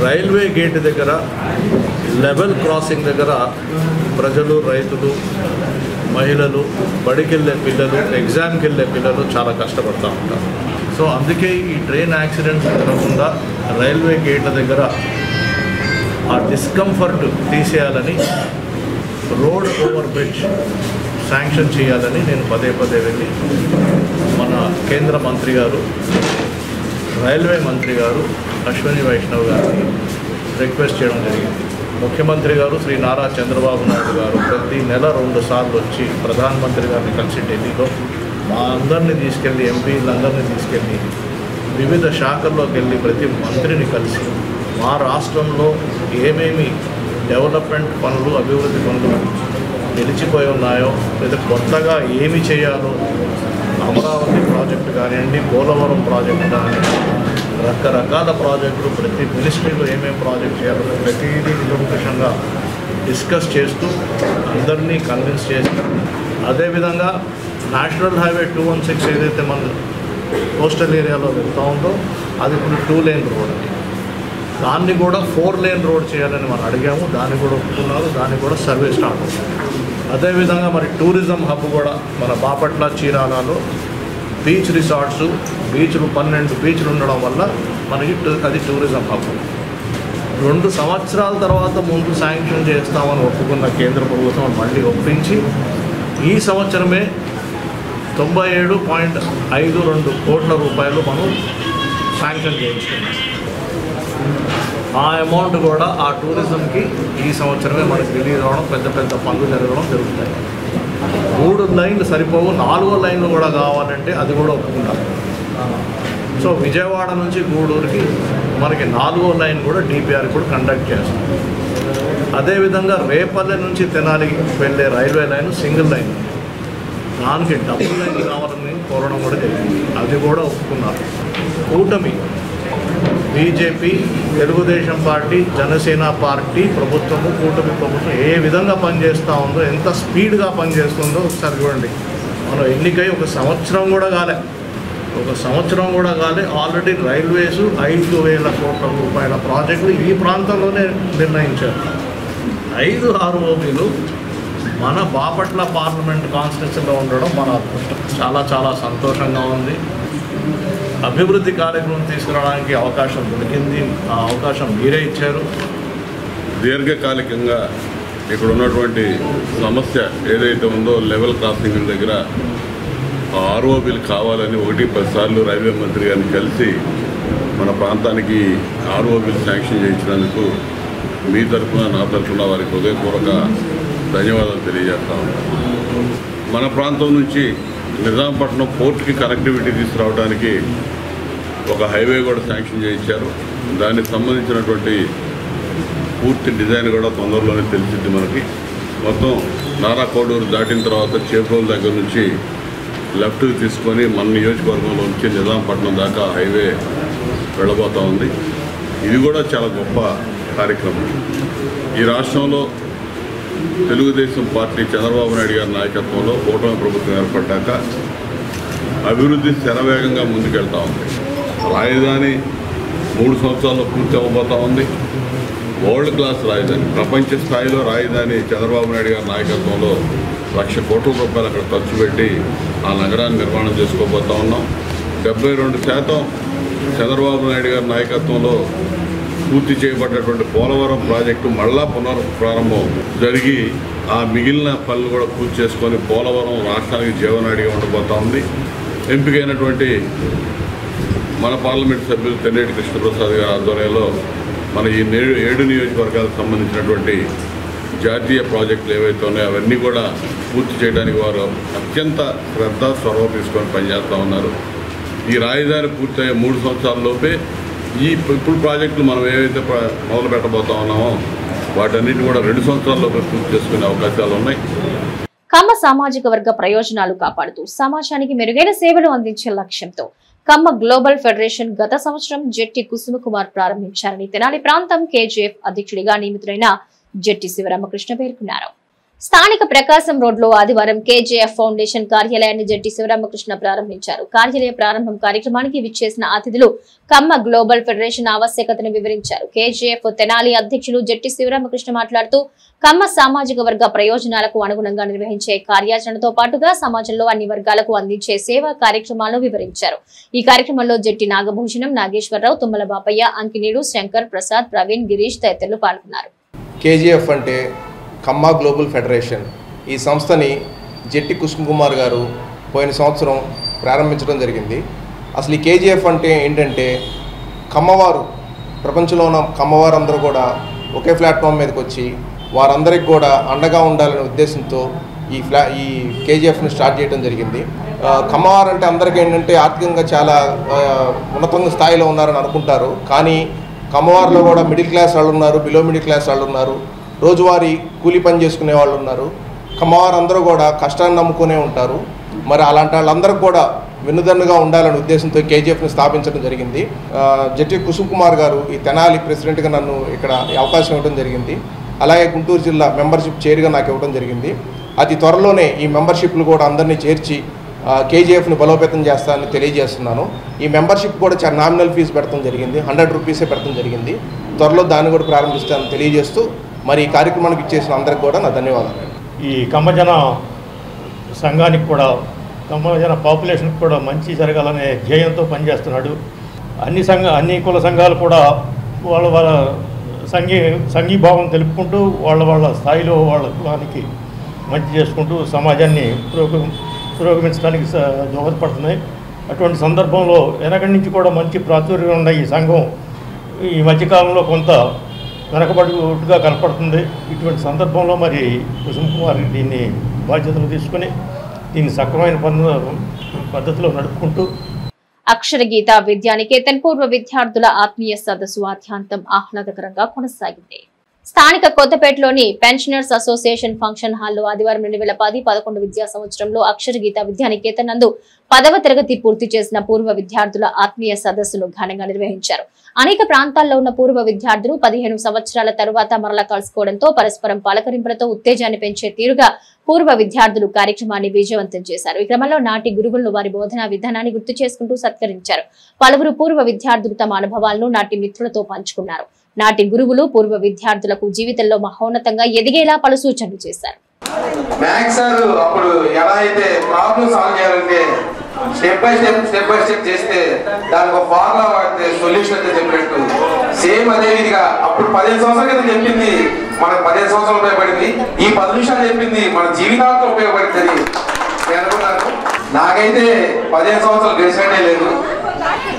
రైల్వే గేట్ దగ్గర లెవెల్ క్రాసింగ్ దగ్గర ప్రజలు, రైతులు, మహిళలు, బడికెళ్ళే పిల్లలు, ఎగ్జామ్కి వెళ్ళే పిల్లలు చాలా కష్టపడుతూ ఉంటారు. సో అందుకే ఈ ట్రైన్ యాక్సిడెంట్స్ జరగకుండా రైల్వే గేట్ల దగ్గర ఆ డిస్కంఫర్ట్ తీసేయాలని రోడ్ ఓవర్ బ్రిడ్జ్ శాంక్షన్ చేయాలని నేను పదే వెళ్ళి మన కేంద్ర మంత్రి గారు, రైల్వే మంత్రి గారు అశ్విని వైష్ణవ్ గారిని రిక్వెస్ట్ చేయడం జరిగింది. ముఖ్యమంత్రి గారు శ్రీ నారా చంద్రబాబు నాయుడు గారు ప్రతి నెల 2 సార్లు వచ్చి ప్రధానమంత్రి గారిని కలిసి ఢిల్లీలో మా అందరినీ తీసుకెళ్ళి, ఎంపీలందరినీ తీసుకెళ్ళి వివిధ శాఖల్లోకి వెళ్ళి ప్రతి మంత్రిని కలిసి మా రాష్ట్రంలో ఏమేమి డెవలప్మెంట్ పనులు, అభివృద్ధి పనులు నిలిచిపోయి ఉన్నాయో లేదా కొత్తగా ఏమి చేయాలో, అమరావతి ప్రాజెక్టు కానివ్వండి, పోలవరం ప్రాజెక్టు కానివ్వండి, రకరకాల ప్రాజెక్టులు ప్రతి మినిస్ట్రీలో ఏమేమి ప్రాజెక్ట్ చేయాలో ప్రతిదీ నిరంకుశంగా డిస్కస్ చేస్తూ అందరినీ కన్విన్స్ చేసి, అదేవిధంగా నేషనల్ హైవే 216 ఏదైతే మన కోస్టల్ ఏరియాలో వెళ్తూ ఉందో అది ఇప్పుడు 2 లేన్ రోడ్, దాన్ని కూడా 4 లేన్ రోడ్ చేయాలని మనం అడిగాము. దాన్ని కూడా ఒప్పుకున్నారు. దాన్ని కూడా సర్వే స్టార్ట్ అవుతుంది. అదేవిధంగా మరి టూరిజం హబ్ కూడా మన బాపట్ల, చీరాలలో బీచ్ రిసార్ట్స్, బీచ్లు 12 బీచ్లు ఉండడం వల్ల మనకి అది టూరిజం హబ్. 2 సంవత్సరాల తర్వాత ముందు శాంక్షన్ చేస్తామని ఒప్పుకున్న కేంద్ర ప్రభుత్వం మళ్ళీ ఒప్పించి ఈ సంవత్సరమే 97.52 కోట్ల రూపాయలు మనం శాంక్షన్ చేయించుకున్నాం. ఆ అమౌంట్ కూడా ఆ టూరిజంకి ఈ సంవత్సరమే మనకి రిలీజ్ అవ్వడం, పెద్ద పనులు జరగడం జరుగుతాయి. 3 లైన్లు సరిపోవు, 4వ లైన్లు కూడా కావాలంటే అది కూడా ఒప్పుకున్నారు. సో విజయవాడ నుంచి గూడూరుకి మనకి 4వ లైన్ కూడా డిపిఆర్ కూడా కండక్ట్ చేస్తాం. అదేవిధంగా రేపల్లె నుంచి తెనాలికి వెళ్ళే రైల్వే లైన్ సింగిల్ లైన్, దానికి డబుల్ లైన్ కావాలని కోరడం కూడా జరిగింది. అది కూడా ఒప్పుకున్నారు. కూటమి BJP, Telugu Desam party, Janasena party ప్రభుత్వము, కూటమి ప్రభుత్వం ఏ విధంగా పనిచేస్తూ ఉందో, ఎంత స్పీడ్గా పనిచేస్తుందో ఒకసారి చూడండి. మనం ఎన్నికై ఒక సంవత్సరం కూడా కాలే ఆల్రెడీ రైల్వేస్ 5,000 కోట్ల రూపాయల ప్రాజెక్టులు ఈ ప్రాంతంలోనే నిర్ణయించారు. 5 ROBలు మన బాపట్ల పార్లమెంట్ కాన్స్టిట్యూన్సీలో ఉండడం మన చాలా చాలా సంతోషంగా ఉంది. అభివృద్ధి కార్యక్రమం తీసుకురావడానికి అవకాశం దొరికింది. ఆ అవకాశం మీరే ఇచ్చారు. దీర్ఘకాలికంగా ఇక్కడ ఉన్నటువంటి సమస్య ఏదైతే ఉందో లెవెల్ క్రాసింగ్ దగ్గర ROBలు కావాలని 1-10 సార్లు రైల్వే మంత్రి గారిని కలిసి మన ప్రాంతానికి ROBలు శాంక్షన్ చేయించినందుకు మీ తరఫున నా తరఫున వారికి హృదయపూర్వక ధన్యవాదాలు తెలియజేస్తా ఉన్నాను. మన ప్రాంతం నుంచి నిజాంపట్నం పోర్ట్కి కనెక్టివిటీ తీసుకురావడానికి ఒక హైవే కూడా శాంక్షన్ చేయించారు. దానికి సంబంధించినటువంటి పూర్తి డిజైన్ కూడా తొందరలోనే తెలిసింది మనకి. మొత్తం నారా కోడూరు దాటిన తర్వాత చేపల దగ్గర నుంచి లెఫ్ట్కి తీసుకొని మన నియోజకవర్గంలో నుంచి నిజాంపట్నం దాకా హైవే వెళ్ళబోతూ ఉంది. ఇది కూడా చాలా గొప్ప కార్యక్రమం. ఈ రాష్ట్రంలో తెలుగుదేశం పార్టీ చంద్రబాబు నాయుడు గారి నాయకత్వంలో కూటమి ప్రభుత్వం ఏర్పడ్డాక అభివృద్ధి శరవేగంగా ముందుకెళ్తూ ఉంది. రాజధాని 3 సంవత్సరాల్లో పూర్తి అవ్వబోతూ ఉంది. వరల్డ్ క్లాస్ రాజధాని, ప్రపంచ స్థాయిలో రాజధాని చంద్రబాబు నాయుడు గారి నాయకత్వంలో 1,00,000 కోట్ల రూపాయలు అక్కడ ఖర్చు పెట్టి ఆ నగరాన్ని నిర్మాణం చేసుకోబోతూ ఉన్నాం. 72% చంద్రబాబు నాయుడు గారి నాయకత్వంలో పూర్తి చేయబడ్డటువంటి పోలవరం ప్రాజెక్టు మళ్ళా పునఃప్రారంభం జరిగి ఆ మిగిలిన పనులు కూడా పూర్తి చేసుకొని పోలవరం రాష్ట్రానికి జీవనాడిగా ఉండబోతూ ఉంది. ఎంపికైనటువంటి మన పార్లమెంట్ సభ్యులు తెన్నేటి కృష్ణప్రసాద్ గారి ఆధ్వర్యంలో మన ఈ 7 నియోజకవర్గాలకు సంబంధించినటువంటి జాతీయ ప్రాజెక్టులు ఏవైతే ఉన్నాయో అవన్నీ కూడా పూర్తి చేయడానికి వారు అత్యంత శ్రద్ధ చొరవ తీసుకొని పనిచేస్తూ ఉన్నారు. ఈ రాజధాని పూర్తయ్యే 3 సంవత్సరాలలోపే ఇప్పుడు ప్రాజెక్టులు మనం ఏవైతే మొదలు పెట్టబోతా ఉన్నామో వాటన్నిటిని కూడా 2 సంవత్సరాల్లోపే పూర్తి చేసుకునే అవకాశాలు ఉన్నాయి. కమ్మ సామాజిక వర్గ ప్రయోజనాలు కాపాడుతూ సమాజానికి మెరుగైన సేవలు అందించే లక్ష్యంతో కమ్మ గ్లోబల్ ఫెడరేషన్ గత సంవత్సరం జెట్టి కుసుమకుమార్ ప్రారంభించారని తెనాలి ప్రాంతం KGF అధ్యక్షుడిగా నియమితులైన జెట్టి శివరామకృష్ణ పేర్కొన్నారు. స్థానిక ప్రకాశం రోడ్లో ఆదివారం KGF ఫౌండేషన్ కార్యాలయాన్ని జెట్టి శివరామకృష్ణ ప్రారంభించారు. కార్యాలయ ప్రారంభం కార్యక్రమానికి విచ్చేసిన అతిథులు కమ్మ గ్లోబల్ ఫెడరేషన్ ఆవశ్యకతను వివరించారు. KGF తెనాలి అధ్యక్షులు జెట్టి శివరామకృష్ణ మాట్లాడుతూ కమ్మ సామాజిక వర్గ ప్రయోజనాలకు అనుగుణంగా నిర్వహించే కార్యాచరణతో పాటుగా సమాజంలో అన్ని వర్గాలకు అందించే సేవా కార్యక్రమాలను వివరించారు. ఈ కార్యక్రమంలో జెట్టి నాగభూషణం, నాగేశ్వరరావు, తుమ్మల బాపయ్య, అంకినీడు, శంకర్, ప్రసాద్, ప్రవీణ్, గిరీష్ తదితరులు పాల్గొన్నారు. KGF అంటే కమ్మ గ్లోబల్ ఫెడరేషన్. ఈ సంస్థని జెట్టి కుసుమకుమార్ గారు పోయిన సంవత్సరం ప్రారంభించడం జరిగింది. అసలు ఈ KGF అంటే ఏంటంటే కమ్మవారు, ప్రపంచంలో ఉన్న కమ్మవారు అందరూ కూడా ఒకే ప్లాట్ఫామ్ మీదకి వచ్చి వారందరికి కూడా అండగా ఉండాలనే ఉద్దేశంతో ఈ KGFని స్టార్ట్ చేయడం జరిగింది. కమ్మవారు అంటే అందరికీ ఏంటంటే ఆర్థికంగా చాలా ఉన్నత స్థాయిలో ఉన్నారని అనుకుంటారు. కానీ కమ్మవారిలో కూడా మిడిల్ క్లాస్ వాళ్ళు ఉన్నారు, బిలో మిడిల్ క్లాస్ వాళ్ళు ఉన్నారు, రోజువారీ కూలీ పని చేసుకునే వాళ్ళు ఉన్నారు. కమ్మవారు అందరూ కూడా కష్టాన్ని నమ్ముకునే ఉంటారు. మరి అలాంటి వాళ్ళందరికీ కూడా వెన్నుదన్నుగా ఉండాలనే ఉద్దేశంతో KGFని స్థాపించడం జరిగింది. జెట్టి కుసుమకుమార్ గారు ఈ తెనాలి ప్రెసిడెంట్గా నన్ను ఇక్కడ అవకాశం ఇవ్వడం జరిగింది. అలాగే గుంటూరు జిల్లా మెంబర్షిప్ చైర్గా నాకు ఇవ్వడం జరిగింది. అతి త్వరలోనే ఈ మెంబర్షిప్లు కూడా అందరినీ చేర్చి KGFని బలోపేతం చేస్తానని తెలియజేస్తున్నాను. ఈ మెంబర్షిప్ కూడా చాలా నామినల్ ఫీజు పెడతాం జరిగింది, 100 రూపీసే పెడతాం జరిగింది. త్వరలో దాన్ని కూడా ప్రారంభిస్తానని తెలియజేస్తూ మరి ఈ కార్యక్రమానికి ఇచ్చేసిన అందరికి కూడా నా ధన్యవాదాలు. ఈ కమ్మజన సంఘానికి కూడా, కమ్మజన పాపులేషన్కి కూడా మంచి జరగాలనే ధ్యేయంతో పనిచేస్తున్నాడు. అన్ని కుల సంఘాలు కూడా వాళ్ళ సంఘీభావం తెలుపుకుంటూ వాళ్ళ స్థాయిలో వాళ్ళ కులానికి మంచి చేసుకుంటూ సమాజాన్ని పురోగమించడానికి దోహదపడుతున్నాయి. అటువంటి సందర్భంలో వెనకటి నుంచి కూడా మంచి ప్రాచుర్యం ఉన్న ఈ సంఘం ఈ మధ్యకాలంలో కొంత వెనకబడిగా కనపడుతుంది. ఇటువంటి సందర్భంలో మరి కుసుమకుమార్ దీన్ని బాధ్యతలు తీసుకుని దీన్ని సక్రమైన పద్ధతిలో నడుపుకుంటూ అక్షర గీత విద్యానికేతన్ పూర్వ విద్యార్థుల ఆత్మీయ సదస్సు ఆద్యాంతం ఆహ్లాదకరంగా కొనసాగింది. స్థానిక కొత్తపేటలోని పెన్షనర్స్ అసోసియేషన్ ఫంక్షన్ హాల్లో ఆదివారం 2010-11 విద్యా సంవత్సరంలో అక్షర గీత విద్యానికేతన్ నందు 10వ తరగతి పూర్తి చేసిన పూర్వ విద్యార్థుల ఆత్మీయ సదస్సును ఘనంగా నిర్వహించారు. అనేక ప్రాంతాల్లో ఉన్న పూర్వ విద్యార్థులు 15 సంవత్సరాల తరువాత మరలా కలుసుకోవడంతో పరస్పరం పలకరింపులతో ఉత్తేజాన్ని పెంచే తీరుగా పూర్వ విద్యార్థులు కార్యక్రమాన్ని విజయవంతం చేశారు. ఈ క్రమంలో నాటి గురువులను వారి బోధనా విధానాన్ని గుర్తు చేసుకుంటూ సత్కరించారు. పలువురు పూర్వ విద్యార్థులు తమ అనుభవాలను నాటి మిత్రులతో పంచుకున్నారు. నాటి గురువులు పూర్వ విద్యార్థులకు జీవితంలో మహోన్నతంగా ఎదిగేలా పలు సూచనలు చేశారు. మ్యాథ్స్ సార్ అప్పుడు ఎలా అయితే ప్రాబ్లమ్ సాల్వ్ చేయాలంటే స్టెప్ బై స్టెప్ చేస్తే దానికి ఒక ఫార్ములా వాడితే సొల్యూషన్ అయితే చెప్పినట్టు సేమ్ అదే విధిగా అప్పుడు 15 సంవత్సరాల క్రితం చెప్పింది మనకు 15 సంవత్సరాలు ఉపయోగపడింది. ఈ 10 నిమిషాలు చెప్పింది మన జీవితాంతం ఉపయోగపడుతుంది నేను అనుకున్నాను. నాకైతే 15 సంవత్సరాలు గడిచినట్టే లేదు.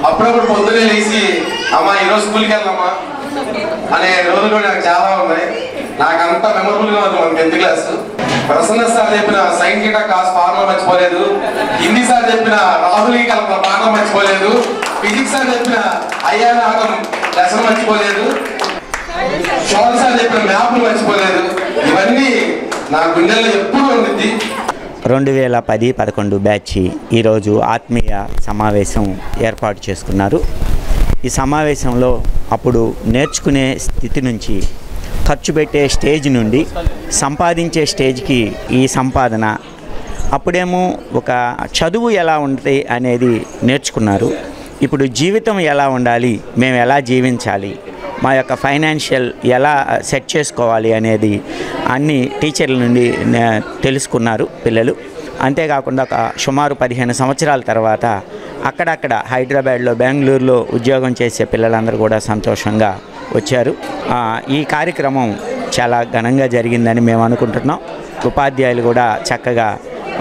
అప్పుడప్పుడు పొద్దునే లేచి అమ్మా ఈరోజు స్కూల్కి వెళ్దామా అనే రోజులు కూడా నాకు చాలా ఉన్నాయి. నాకంతా మెమొరబుల్గా ఉంది మన 10th క్లాస్. ప్రసన్న సార్ చెప్పిన సైన్ థీటా కాస్ ఫార్ములా మర్చిపోలేదు. హిందీ సార్ చెప్పిన రాహుల్ కల్పన పాఠం మర్చిపోలేదు. ఫిజిక్స్ సార్ చెప్పిన అయ్యానాగం లెసన్ మర్చిపోలేదు. షోల్ సార్ చెప్పిన మ్యాప్లు మర్చిపోలేదు. ఇవన్నీ నా గుండెల్లో ఎప్పుడూ ఉండింది. 2010-11 బ్యాచ్ ఈరోజు ఆత్మీయ సమావేశం ఏర్పాటు చేసుకున్నారు. ఈ సమావేశంలో అప్పుడు నేర్చుకునే స్థితి నుంచి ఖర్చు పెట్టే స్టేజ్ నుండి సంపాదించే స్టేజ్కి ఈ సంపాదన, అప్పుడేమో ఒక చదువు ఎలా ఉంటుంది అనేది నేర్చుకున్నారు. ఇప్పుడు జీవితం ఎలా ఉండాలి, మేము ఎలా జీవించాలి, మా యొక్క ఫైనాన్షియల్ ఎలా సెట్ చేసుకోవాలి అనేది అన్ని టీచర్ల నుండి తెలుసుకున్నారు పిల్లలు. అంతేకాకుండా ఒక సుమారు 15 సంవత్సరాల తర్వాత అక్కడక్కడ హైదరాబాద్లో, బెంగళూరులో ఉద్యోగం చేసే పిల్లలందరూ కూడా సంతోషంగా వచ్చారు. ఈ కార్యక్రమం చాలా ఘనంగా జరిగిందని మేము అనుకుంటున్నాం. ఉపాధ్యాయులు కూడా చక్కగా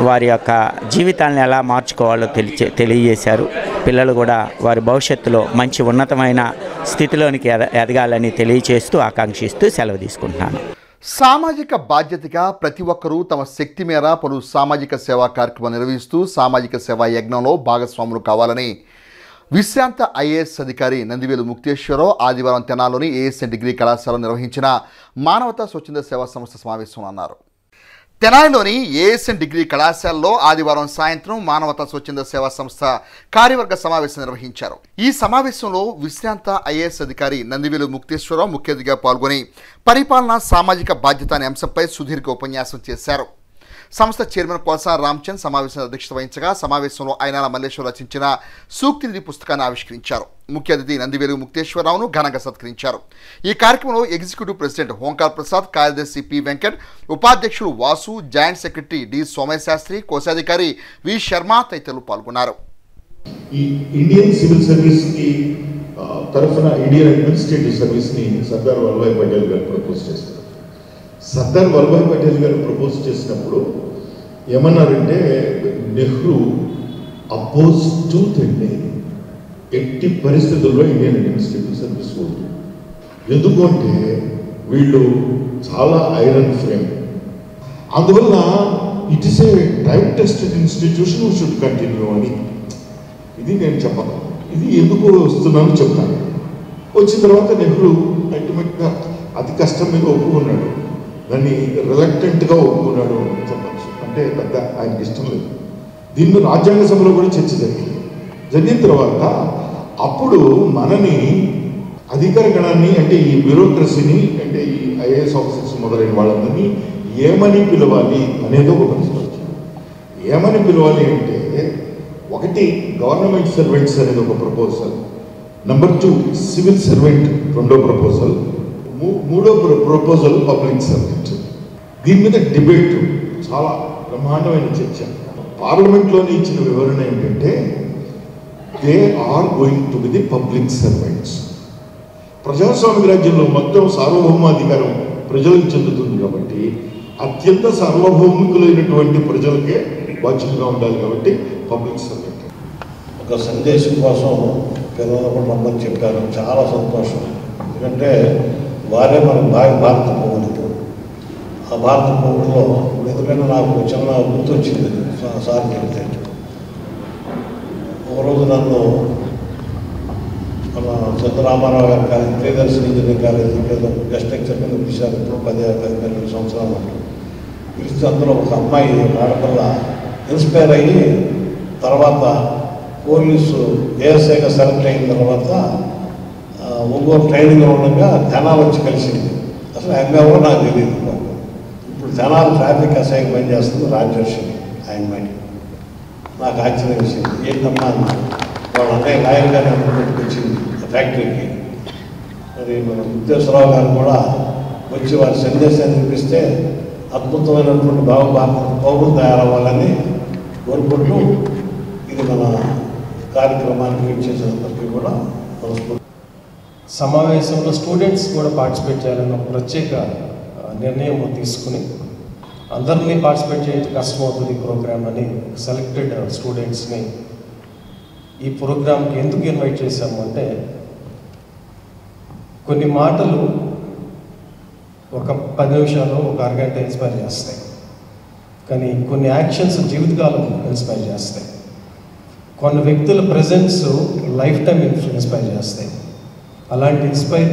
వారి యొక్క జీవితాలను ఎలా మార్చుకోవాలో తెలియజేశారు. పిల్లలు కూడా వారి భవిష్యత్తులో మంచి ఉన్నతమైన స్థితిలోనికి ఎదగాలని తెలియజేస్తూ ఆకాంక్షిస్తూ సెలవు తీసుకుంటున్నాను. సామాజిక బాధ్యతగా ప్రతి ఒక్కరూ తమ శక్తి మేర పలు సామాజిక సేవా కార్యక్రమాలు నిర్వహిస్తూ సామాజిక సేవా యజ్ఞంలో భాగస్వాములు కావాలని విశ్రాంత ఐఏఎస్ అధికారి నందివేలు ముక్తేశ్వరరావు ఆదివారం తెనాల్లోని ఏఎస్ఎన్ డిగ్రీ కళాశాలలో నిర్వహించిన మానవతా స్వచ్ఛంద సేవా సంస్థ సమావేశంలో అన్నారు. తెనాలిలోని ఏఎస్ఎన్ డిగ్రీ కళాశాలలో ఆదివారం సాయంత్రం మానవతా స్వచ్ఛంద సేవా సంస్థ కార్యవర్గ సమావేశం నిర్వహించారు. ఈ సమావేశంలో విశ్రాంత ఐఏఎస్ అధికారి నందివేలు ముక్తేశ్వరరావు ముఖ్య అతిథిగా పాల్గొని పరిపాలన సామాజిక బాధ్యత అనే అంశంపై సుదీర్ఘ ఉపన్యాసం చేశారు. సంస్థ చైర్మన్ కోల్సాని రామచంద్ సమావేశంలో అధ్యక్షత వహించగా సమావేశంలో అయినాల మల్లేశ్వర్ రచించిన సూక్తి నిధి పుస్తకాన్ని ఆవిష్కరించారు. ముఖ్య అతిథి నందివేలు ముక్తేశ్వరరావును ఘనంగా సత్కరించారు. ఈ కార్యక్రమంలో ఎగ్జిక్యూటివ్ ప్రెసిడెంట్ ఓంకార్ ప్రసాద్, కార్యదర్శి పి వెంకట్, ఉపాధ్యక్షులు వాసు, జాయింట్ సెక్రటరీ డి సోమశాస్త్రి, కోశాధికారి వి శర్మ తదితరులు పాల్గొన్నారు. ఈ ఇండియన్ సివిల్ సర్వీస్ కి తరఫున ఇండియన్ అడ్మినిస్ట్రేటివ్ సర్వీస్ ని సర్దార్ వల్లభాయ్ పటేల్ గారు ప్రపోజ్ చేస్తారు. సర్దార్ వల్లభాయ్ పటేల్ గారు ప్రపోజ్ చేసినప్పుడు ఏమన్నారంటే నెహ్రూ అపోజ్ టూత్ అండ్ ఎట్టి పరిస్థితుల్లో ఇండియన్ అడ్మినిస్ట్రేటివ్ సర్వీస్ వద్దు. ఎందుకంటే వీళ్ళు చాలా ఐరన్ ఫ్రేమ్, అందువల్ల it is a time tested institution should continue అని. ఇది నేను చెప్పను, ఇది ఎందుకు వస్తున్నాను చెప్తాను. వచ్చిన తర్వాత నెహ్రూ అల్టిమేట్గా అతి కష్టం మీద ఒప్పుకున్నాడు, దాన్ని రిలక్టెంట్గా ఒప్పుకున్నాడు అని చెప్పచ్చు. అంటే పెద్ద ఆయనకి ఇష్టం లేదు. దీన్ని రాజ్యాంగ సభలో కూడా చర్చ జరిగిన తర్వాత అప్పుడు మనని అధికార గణాన్ని అంటే ఈ బ్యూరోక్రసీని అంటే ఈ ఐఏఎస్ ఆఫీసర్స్ మొదలైన వాళ్ళందరినీ ఏమని పిలవాలి అనేది ఒక ప్రశ్న వచ్చింది. ఏమని పిలవాలి అంటే ఒకటి గవర్నమెంట్ సర్వెంట్స్ అనేది ఒక ప్రపోజల్, నెంబర్ 2 సివిల్ సర్వెంట్ రెండో ప్రపోజల్, మూడో ప్రపోజల్ పబ్లిక్ సర్వెంట్. దీని మీద డిబేట్ చాలా బ్రహ్మాండమైన చర్చ. పార్లమెంట్లోనే ఇచ్చిన వివరణ ఏంటంటే they are going to be the public servants. ప్రజాస్వామిక రాజ్యంలో మొత్తం సార్వభౌమాధికారం ప్రజలకు చెందుతుంది కాబట్టి అత్యంత సార్వభౌమికులైనటువంటి ప్రజలకే బాధ్యతగా ఉండాలి కాబట్టి పబ్లిక్ సర్వెంట్. ఒక సందేశం కోసం పిల్లలు కూడా రమ్మని చెప్పారు. చాలా సంతోషం. ఎందుకంటే వారే మనకు భారత పౌరులు. ఆ భారత పౌరుల్లో ఎందుకంటే నాకు చిన్న గుర్తు వచ్చింది సార్ చెప్తే. ఒకరోజు నన్ను మన చంద్రరామారావు గారి కాలేజ్, ప్రియదర్శన్ ఇంజనీరింగ్ కాలేజ్ ఏదో గెస్ట్ లెక్చర్ కింద పిలిచారు. ఇప్పుడు 10-12 సంవత్సరాలు ఉంటుంది. పిలిస్తే అందులో ఒక అమ్మాయి ఆడపిల్ల ఇన్స్పైర్ అయ్యి తర్వాత పోలీసు ఏఎస్ఐగా సెలెక్ట్ అయిన తర్వాత ఒంగోలు ట్రైనింగ్లో ఉండగా తెనాలి వచ్చి కలిసింది. అసలు ఎంఏఓ నాకు తెలియదు. ఇప్పుడు తెనాలి ట్రాఫిక్ ఎస్ఐకి పనిచేస్తుంది రాజర్షి ఆయన. నాకు ఆశ్చర్యం వేసింది. ఏంటమ్మా వాళ్ళ అన్నయ్య లాయర్ గారిని అమ్మకి వచ్చింది ఆ ఫ్యాక్టరీకి. మరి మన ముత్తేశ్వరరావు గారు కూడా వచ్చి వారి సందేశాన్ని వినిపిస్తే అద్భుతమైనటువంటి భారత పౌరులు తయారవ్వాలని కోరుకుంటూ ఇది మన కార్యక్రమానికి ఇచ్చేసినందరికీ కూడా సమావేశంలో స్టూడెంట్స్ కూడా పార్టిసిపేట్ చేయాలని ఒక ప్రత్యేక నిర్ణయం తీసుకుని అందరినీ పార్టిసిపేట్ చేయడం కష్టమవుతుంది ఈ ప్రోగ్రామ్ అని సెలెక్టెడ్ స్టూడెంట్స్ని ఈ ప్రోగ్రామ్కి ఎందుకు ఇన్వైట్ చేశాము అంటే కొన్ని మాటలు ఒక 10 నిమిషాలు ఒక అరగంట ఇన్స్పైర్ చేస్తాయి, కానీ కొన్ని యాక్షన్స్ జీవితకాలం ఇన్స్పైర్ చేస్తాయి. కొన్ని వ్యక్తుల ప్రెజెన్స్ లైఫ్ టైం ఇన్స్పైర్ చేస్తాయి. అలాంటి ఇన్స్పైర్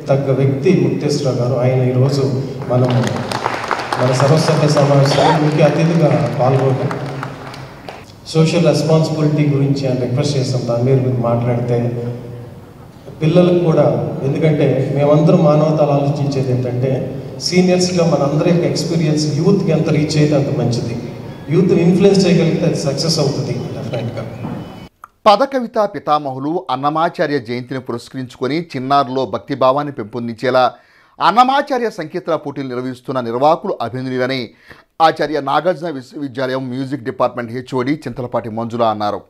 తగ్గ వ్యక్తి ముత్తేశ్వరరావు గారు. ఆయన ఈరోజు మన సర్వసభ్య సమావేశానికి ముఖ్య అతిథిగా పాల్గొన్నాం. సోషల్ రెస్పాన్సిబిలిటీ గురించి ఆయన రిక్వెస్ట్ చేస్తాం. దాని మీద మీరు మాట్లాడితే పిల్లలకు కూడా, ఎందుకంటే మేమందరం మానవతలు ఆలోచించేది ఏంటంటే సీనియర్స్గా మనందరి యొక్క ఎక్స్పీరియన్స్ యూత్కి ఎంత రీచ్ అయితే అంత మంచిది. యూత్ని ఇన్ఫ్లుయెన్స్ చేయగలిగితే అది సక్సెస్ అవుతుంది డెఫినెట్గా. పదకవిత పితామహులు అన్నమాచార్య జయంతిని పురస్కరించుకొని చిన్నారులో భక్తిభావాన్ని పెంపొందించేలా అన్నమాచార్య సంకీర్తన పోటీలు నిర్వహిస్తున్న నిర్వాహకులు అభినందనీయులని ఆచార్య నాగార్జున విశ్వవిద్యాలయం మ్యూజిక్ డిపార్ట్మెంట్ హెచ్ఓడి చింతలపాటి మంజుల అన్నారు.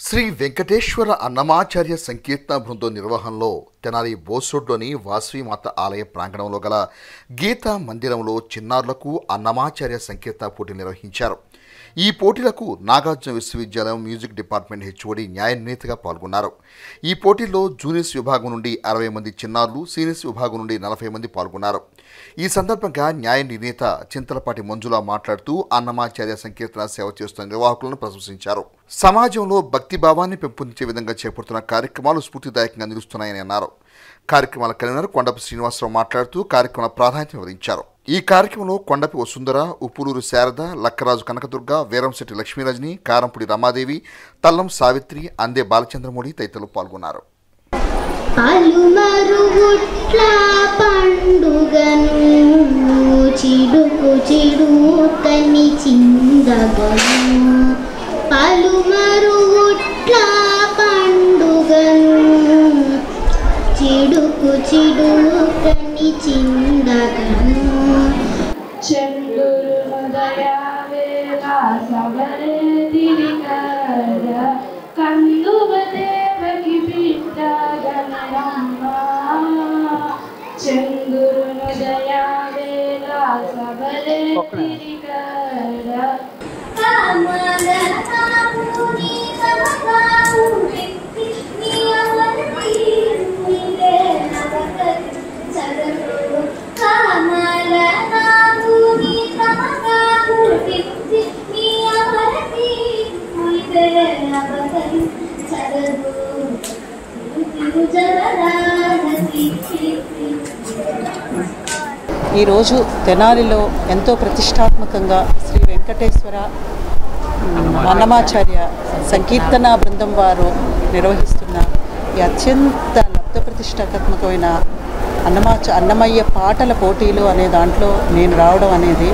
శ్రీ వెంకటేశ్వర అన్నమాచార్య సంకీర్తన బృందం నిర్వహణలో తెనాలి బోసోడ్లోని వాసవిమాత ఆలయ ప్రాంగణంలో గల గీతా మందిరంలో చిన్నారులకు అన్నమాచార్య సంకీర్తన పోటీలు నిర్వహించారు. ఈ పోటీలకు నాగార్జున విశ్వవిద్యాలయం మ్యూజిక్ డిపార్ట్మెంట్ హెచ్ఓడి న్యాయ నిర్ణేతగా పాల్గొన్నారు. ఈ పోటీల్లో జూనియర్స్ విభాగం నుండి 60 మంది చిన్నారులు, సీనియర్స్ విభాగం నుండి 40 మంది పాల్గొన్నారు. ఈ సందర్భంగా న్యాయ నిర్ణేత చింతలపాటి మంజుల మాట్లాడుతూ అన్నమాచార్య సంకీర్తన సేవ చేస్తున్న నిర్వాహకులను ప్రశంసించారు. సమాజంలో భక్తిభావాన్ని పెంపొందించే విధంగా చేపడుతున్న కార్యక్రమాలు స్ఫూర్తిదాయకంగా నిలుస్తున్నాయని అన్నారు. కార్యక్రమాల కన్వీనర్ కొండపి శ్రీనివాసరావు మాట్లాడుతూ కార్యక్రమాల ప్రాధాన్యతను వివరించారు. ఈ కార్యక్రమంలో కొండపి వసుంధర, ఉప్పులూరు శారద, లక్కరాజు కనకదుర్గ, వీరంశెట్టి లక్ష్మీరజని, కారంపూడి రమాదేవి, తల్లం సావిత్రి, అందే బాలచంద్రమూడి తదితరులు పాల్గొన్నారు. అలుమరుగుట్ల పండుగను చిడుకు చిడుకని చిందగను, పలుమరుగుట్ల పండుగను చిడుకు చిడుకని చిందగను, చంద్రుదయావేళ సవరే తిరిగర కందువ దేవకి బిడ్డ గణరమ్మ, చంద్రుదయావేళ సవరే తిరిగర కామలనాముని సమకాము వ్యక్తి నియమని నిదే నవకరి చదరు, కామలనాముని సమకాము వ్యక్తి నియమని నిదే నవకరి చదరు, తిరుజరరాజి ఈరోజు తెనాలిలో ఎంతో ప్రతిష్టాత్మకంగా శ్రీ వెంకటేశ్వర అన్నమాచార్య సంకీర్తన బృందం వారు నిర్వహిస్తున్న ఈ అత్యంత లబ్ధ ప్రతిష్టాత్మకమైన అన్నమయ్య పాటల పోటీలు అనే దాంట్లో నేను రావడం అనేది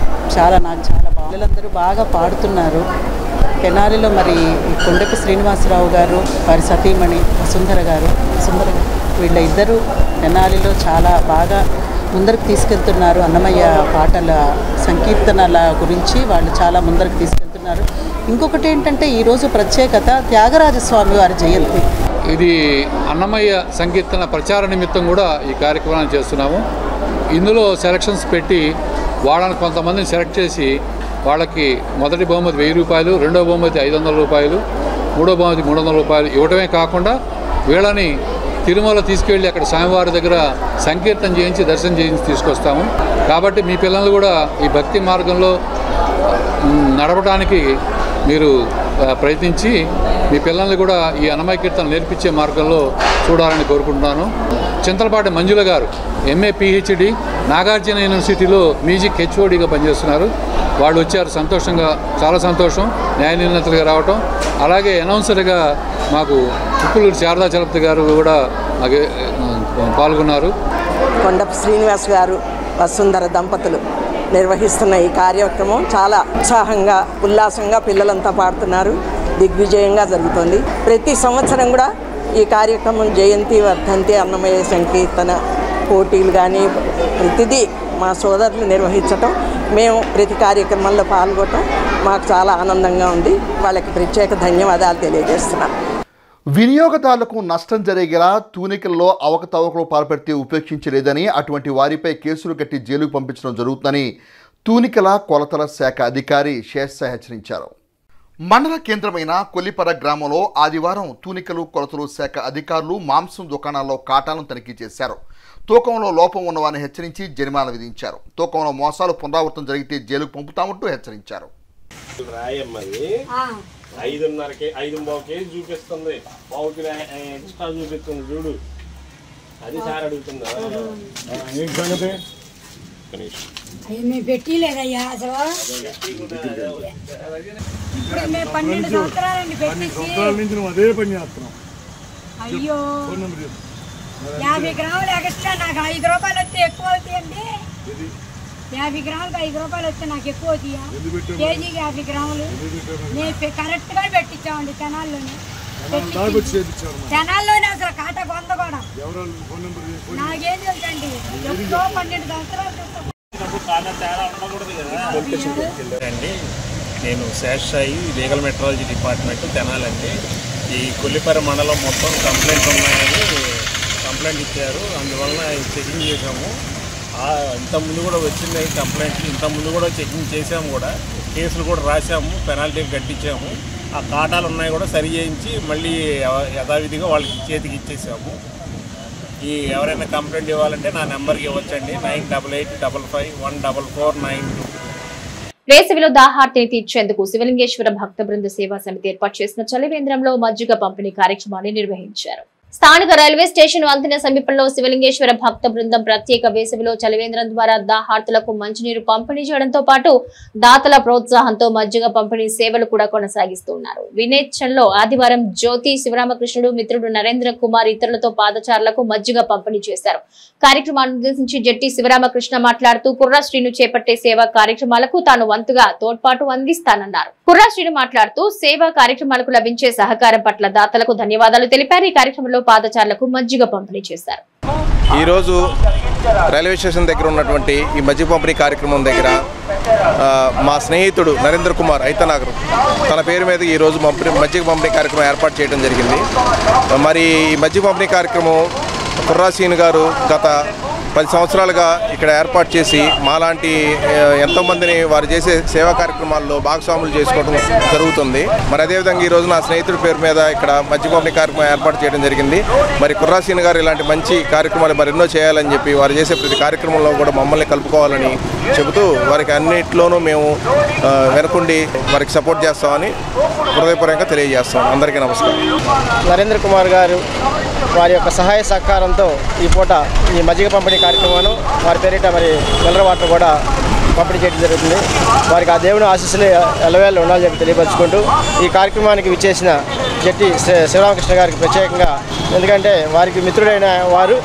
నాకు చాలా పిల్లలందరూ బాగా పాడుతున్నారు. తెనాలిలో మరి కొండపి శ్రీనివాసరావు గారు, వారి సతీమణి వసుంధర గారు వీళ్ళ ఇద్దరు తెనాలిలో చాలా బాగా ముందరకు తీసుకెళ్తున్నారు. అన్నమయ్య పాటల సంకీర్తనల గురించి వాళ్ళు చాలా ముందరకు తీసుకెళ్తున్నారు. ఇంకొకటి ఏంటంటే ఈరోజు ప్రత్యేకత త్యాగరాజస్వామి వారి జయంతి. ఇది అన్నమయ్య సంకీర్తన ప్రచార నిమిత్తం కూడా ఈ కార్యక్రమాన్ని చేస్తున్నాము. ఇందులో సెలక్షన్స్ పెట్టి వాళ్ళని కొంతమందిని సెలెక్ట్ చేసి వాళ్ళకి మొదటి బహుమతి 1000 రూపాయలు, రెండో బహుమతి 500 రూపాయలు, మూడో బహుమతి 300 రూపాయలు ఇవ్వడమే కాకుండా వీళ్ళని తిరుమల తీసుకెళ్ళి అక్కడ స్వామివారి దగ్గర సంకీర్తన చేయించి దర్శనం చేయించి తీసుకొస్తాము. కాబట్టి మీ పిల్లలు కూడా ఈ భక్తి మార్గంలో నడపడానికి మీరు ప్రయత్నించి మీ పిల్లల్ని కూడా ఈ అన్నమయ్య కీర్తన నేర్పించే మార్గంలో చూడాలని కోరుకుంటున్నాను. చింతలపాటి మంజుల గారు MA PhD నాగార్జున యూనివర్సిటీలో మ్యూజిక్ HODగా పనిచేస్తున్నారు. వాళ్ళు వచ్చారు, సంతోషంగా, చాలా సంతోషం న్యాయ నిర్ణేతలుగా రావటం. అలాగే అనౌన్సర్గా మాకు ఉప్పులూరు శారదా చలపతి గారు కూడా పాల్గొన్నారు. కొండపు శ్రీనివాస్ గారు వసుంధర దంపతులు నిర్వహిస్తున్న ఈ కార్యక్రమం చాలా ఉత్సాహంగా ఉల్లాసంగా పిల్లలంతా పాడుతున్నారు. దిగ్విజయంగా జరుగుతుంది. ప్రతి సంవత్సరం కూడా ఈ కార్యక్రమం జయంతి, వర్ధంతి, అన్నమయ్య సంకీర్తన పోటీలు కానీ ప్రతిదీ మా సోదరులు నిర్వహించటం, మేము ప్రతి కార్యక్రమంలో పాల్గొనడం మాకు చాలా ఆనందంగా ఉంది. వాళ్ళకి ప్రత్యేక ధన్యవాదాలు తెలియజేస్తున్నాను. వినియోగదారులకు నష్టం జరిగేలా తూనికల్లో అవకతవకలు పాల్పడితే ఉపేక్షించలేదని, అటువంటి వారిపై కేసులు కట్టి జైలుకు పంపించడం జరుగుతుందని తూనికల కొలతల శాఖ అధికారి శేషసాయి హెచ్చరించారు. మండల కేంద్రమైన కొల్లిపర గ్రామంలో ఆదివారం తూనికలు కొలతలు శాఖ అధికారులు మాంసం దుకాణాల్లో కాటాలను తనిఖీ చేశారు. తూకంలో లోపం ఉన్నవారిని హెచ్చరించి జరిమానా విధించారు. తూకంలో మోసాలు పునరావృతం జరిగితే జైలుకు పంపుతామంటూ హెచ్చరించారు. 5.5 కేజీ చూపిస్తుంది, పావుకి ఎక్స్ట్రా చూపిస్తుంది చూడు. అది సార్ అడుగుతుందా? పెట్టలేదయ్యా అసలు. ఇప్పుడు మేము 12 సంవత్సరాలండి పెట్టేసి. అదే పని చేస్తున్నాం. అయ్యో 50 గ్రాములు ఎక్స్ట్రా నాకు 5 రూపాయలు వస్తే ఎక్కువ అవుతాయండి. 50 గ్రాములకు 5 రూపాయలు వస్తే నాకు ఎక్కువ అవుతాయా? కేజీకి 50 గ్రాములు నేను కరెక్ట్గా పెట్టించామండి తెనాల్లోనే. తెనాల్లోనే అసలు కాట కొంత కూడా నాకేం తెలుసండి. ఎప్పుడో 12 సంవత్సరాలు అండి. నేను శేషసాయి, లీగల్ మెట్రాలజీ డిపార్ట్మెంట్ తెనాలండి. ఈ కొల్లిపర మండలం మొత్తం కంప్లైంట్ ఉన్నాయని కంప్లైంట్ ఇచ్చారు. అందువల్ల చెకింగ్ చేసాము. ఇంతకుముందు కూడా వచ్చింది కంప్లైంట్లు, ఇంతకుముందు కూడా చెకింగ్ చేసాము, కూడా కేసులు కూడా రాసాము, పెనాల్టీ కట్టించాము. ఆ కాటాలు ఉన్నాయి కూడా సరి చేయించి మళ్ళీ యథావిధిగా వాళ్ళకి చేతికి ఇచ్చేసాము. ఎవరైనా కంప్లైంట్ ఇవ్వాలంటే నా నెంబర్కి ఇవ్వచ్చండి, 9885514492. వేసవిలో దాహార్తిని తీర్చేందుకు శివలింగేశ్వర భక్త బృంద సేవా సమితి ఏర్పాటు చేసిన చలివేంద్రంలో మజ్జిగ పంపిణీ కార్యక్రమాన్ని నిర్వహించారు. స్థానిక రైల్వే స్టేషన్ వంతెన సమీపంలో శివలింగేశ్వర భక్త బృందం ప్రత్యేక వేసవిలో చలివేంద్రం ద్వారా దాహార్తులకు మంచినీరు పంపిణీ చేయడంతో పాటు దాతల ప్రోత్సాహంతో మజ్జిగ పంపిణీ సేవలు కూడా కొనసాగిస్తున్నారు. వినేచంలో ఆదివారం జ్యోతి, శివరామకృష్ణుడు, మిత్రుడు నరేంద్ర కుమార్ ఇతరులతో పాదచారులకు మజ్జిగ పంపిణీ చేశారు. కార్యక్రమాన్ని ఉద్దేశించి జట్టి శివరామకృష్ణ మాట్లాడుతూ కుర్రా శ్రీను చేపట్టే సేవా కార్యక్రమాలకు తాను వంతుగా తోడ్పాటు అందిస్తానన్నారు. కుర్రా శ్రీను మాట్లాడుతూ సేవా కార్యక్రమాలకు లభించే సహకారం పట్ల దాతలకు ధన్యవాదాలు తెలిపారు. ఈ కార్యక్రమంలో పాదచారులకు మజ్జిగ పంపిణీ చేశారు. ఈరోజు రైల్వే స్టేషన్ దగ్గర ఉన్నటువంటి ఈ మజ్జిగ పంపిణీ కార్యక్రమం దగ్గర మా స్నేహితుడు నరేంద్ర కుమార్ ఐతనాగర్ తన పేరు మీద ఈరోజు మజ్జిగ పంపిణీ కార్యక్రమం ఏర్పాటు చేయడం జరిగింది. మరి ఈ మజ్జిగ పంపిణీ కార్యక్రమం కుర్రా శ్రీను గారు గత 10 సంవత్సరాలుగా ఇక్కడ ఏర్పాటు చేసి మాలాంటి ఎంతోమందిని వారు చేసే సేవా కార్యక్రమాల్లో భాగస్వాములు చేసుకోవడం జరుగుతుంది. మరి అదేవిధంగా ఈరోజు నా స్నేహితుడి పేరు మీద ఇక్కడ మజ్జిగ పంపిణీ కార్యక్రమం ఏర్పాటు చేయడం జరిగింది. మరి కుర్రా శ్రీను గారు ఇలాంటి మంచి కార్యక్రమాలు మరెన్నో చేయాలని చెప్పి వారు చేసే ప్రతి కార్యక్రమంలో కూడా మమ్మల్ని కలుపుకోవాలని చెబుతూ వారికి అన్నింటిలోనూ మేము వెనకుండి వారికి సపోర్ట్ చేస్తామని హృదయపూర్వకంగా తెలియజేస్తాం. అందరికీ నమస్కారం. నరేంద్ర కుమార్ గారు వారి యొక్క సహాయ సహకారంతో ఈ పూట ఈ మజ్జిగ పంపిణీ కార్యక్రమాన్ని వారి పేరిట మరి మినరల్ వాటర్ కూడా పంపిణీ చేయడం జరుగుతుంది. వారికి ఆ దేవుని ఆశీస్సులు ఎల్లవేళ ఉండాలని చెప్పి తెలియపరుచుకుంటూ ఈ కార్యక్రమానికి విచ్చేసిన జట్టి శివరామకృష్ణ గారికి ప్రత్యేకంగా, ఎందుకంటే వారికి మిత్రుడైన వారు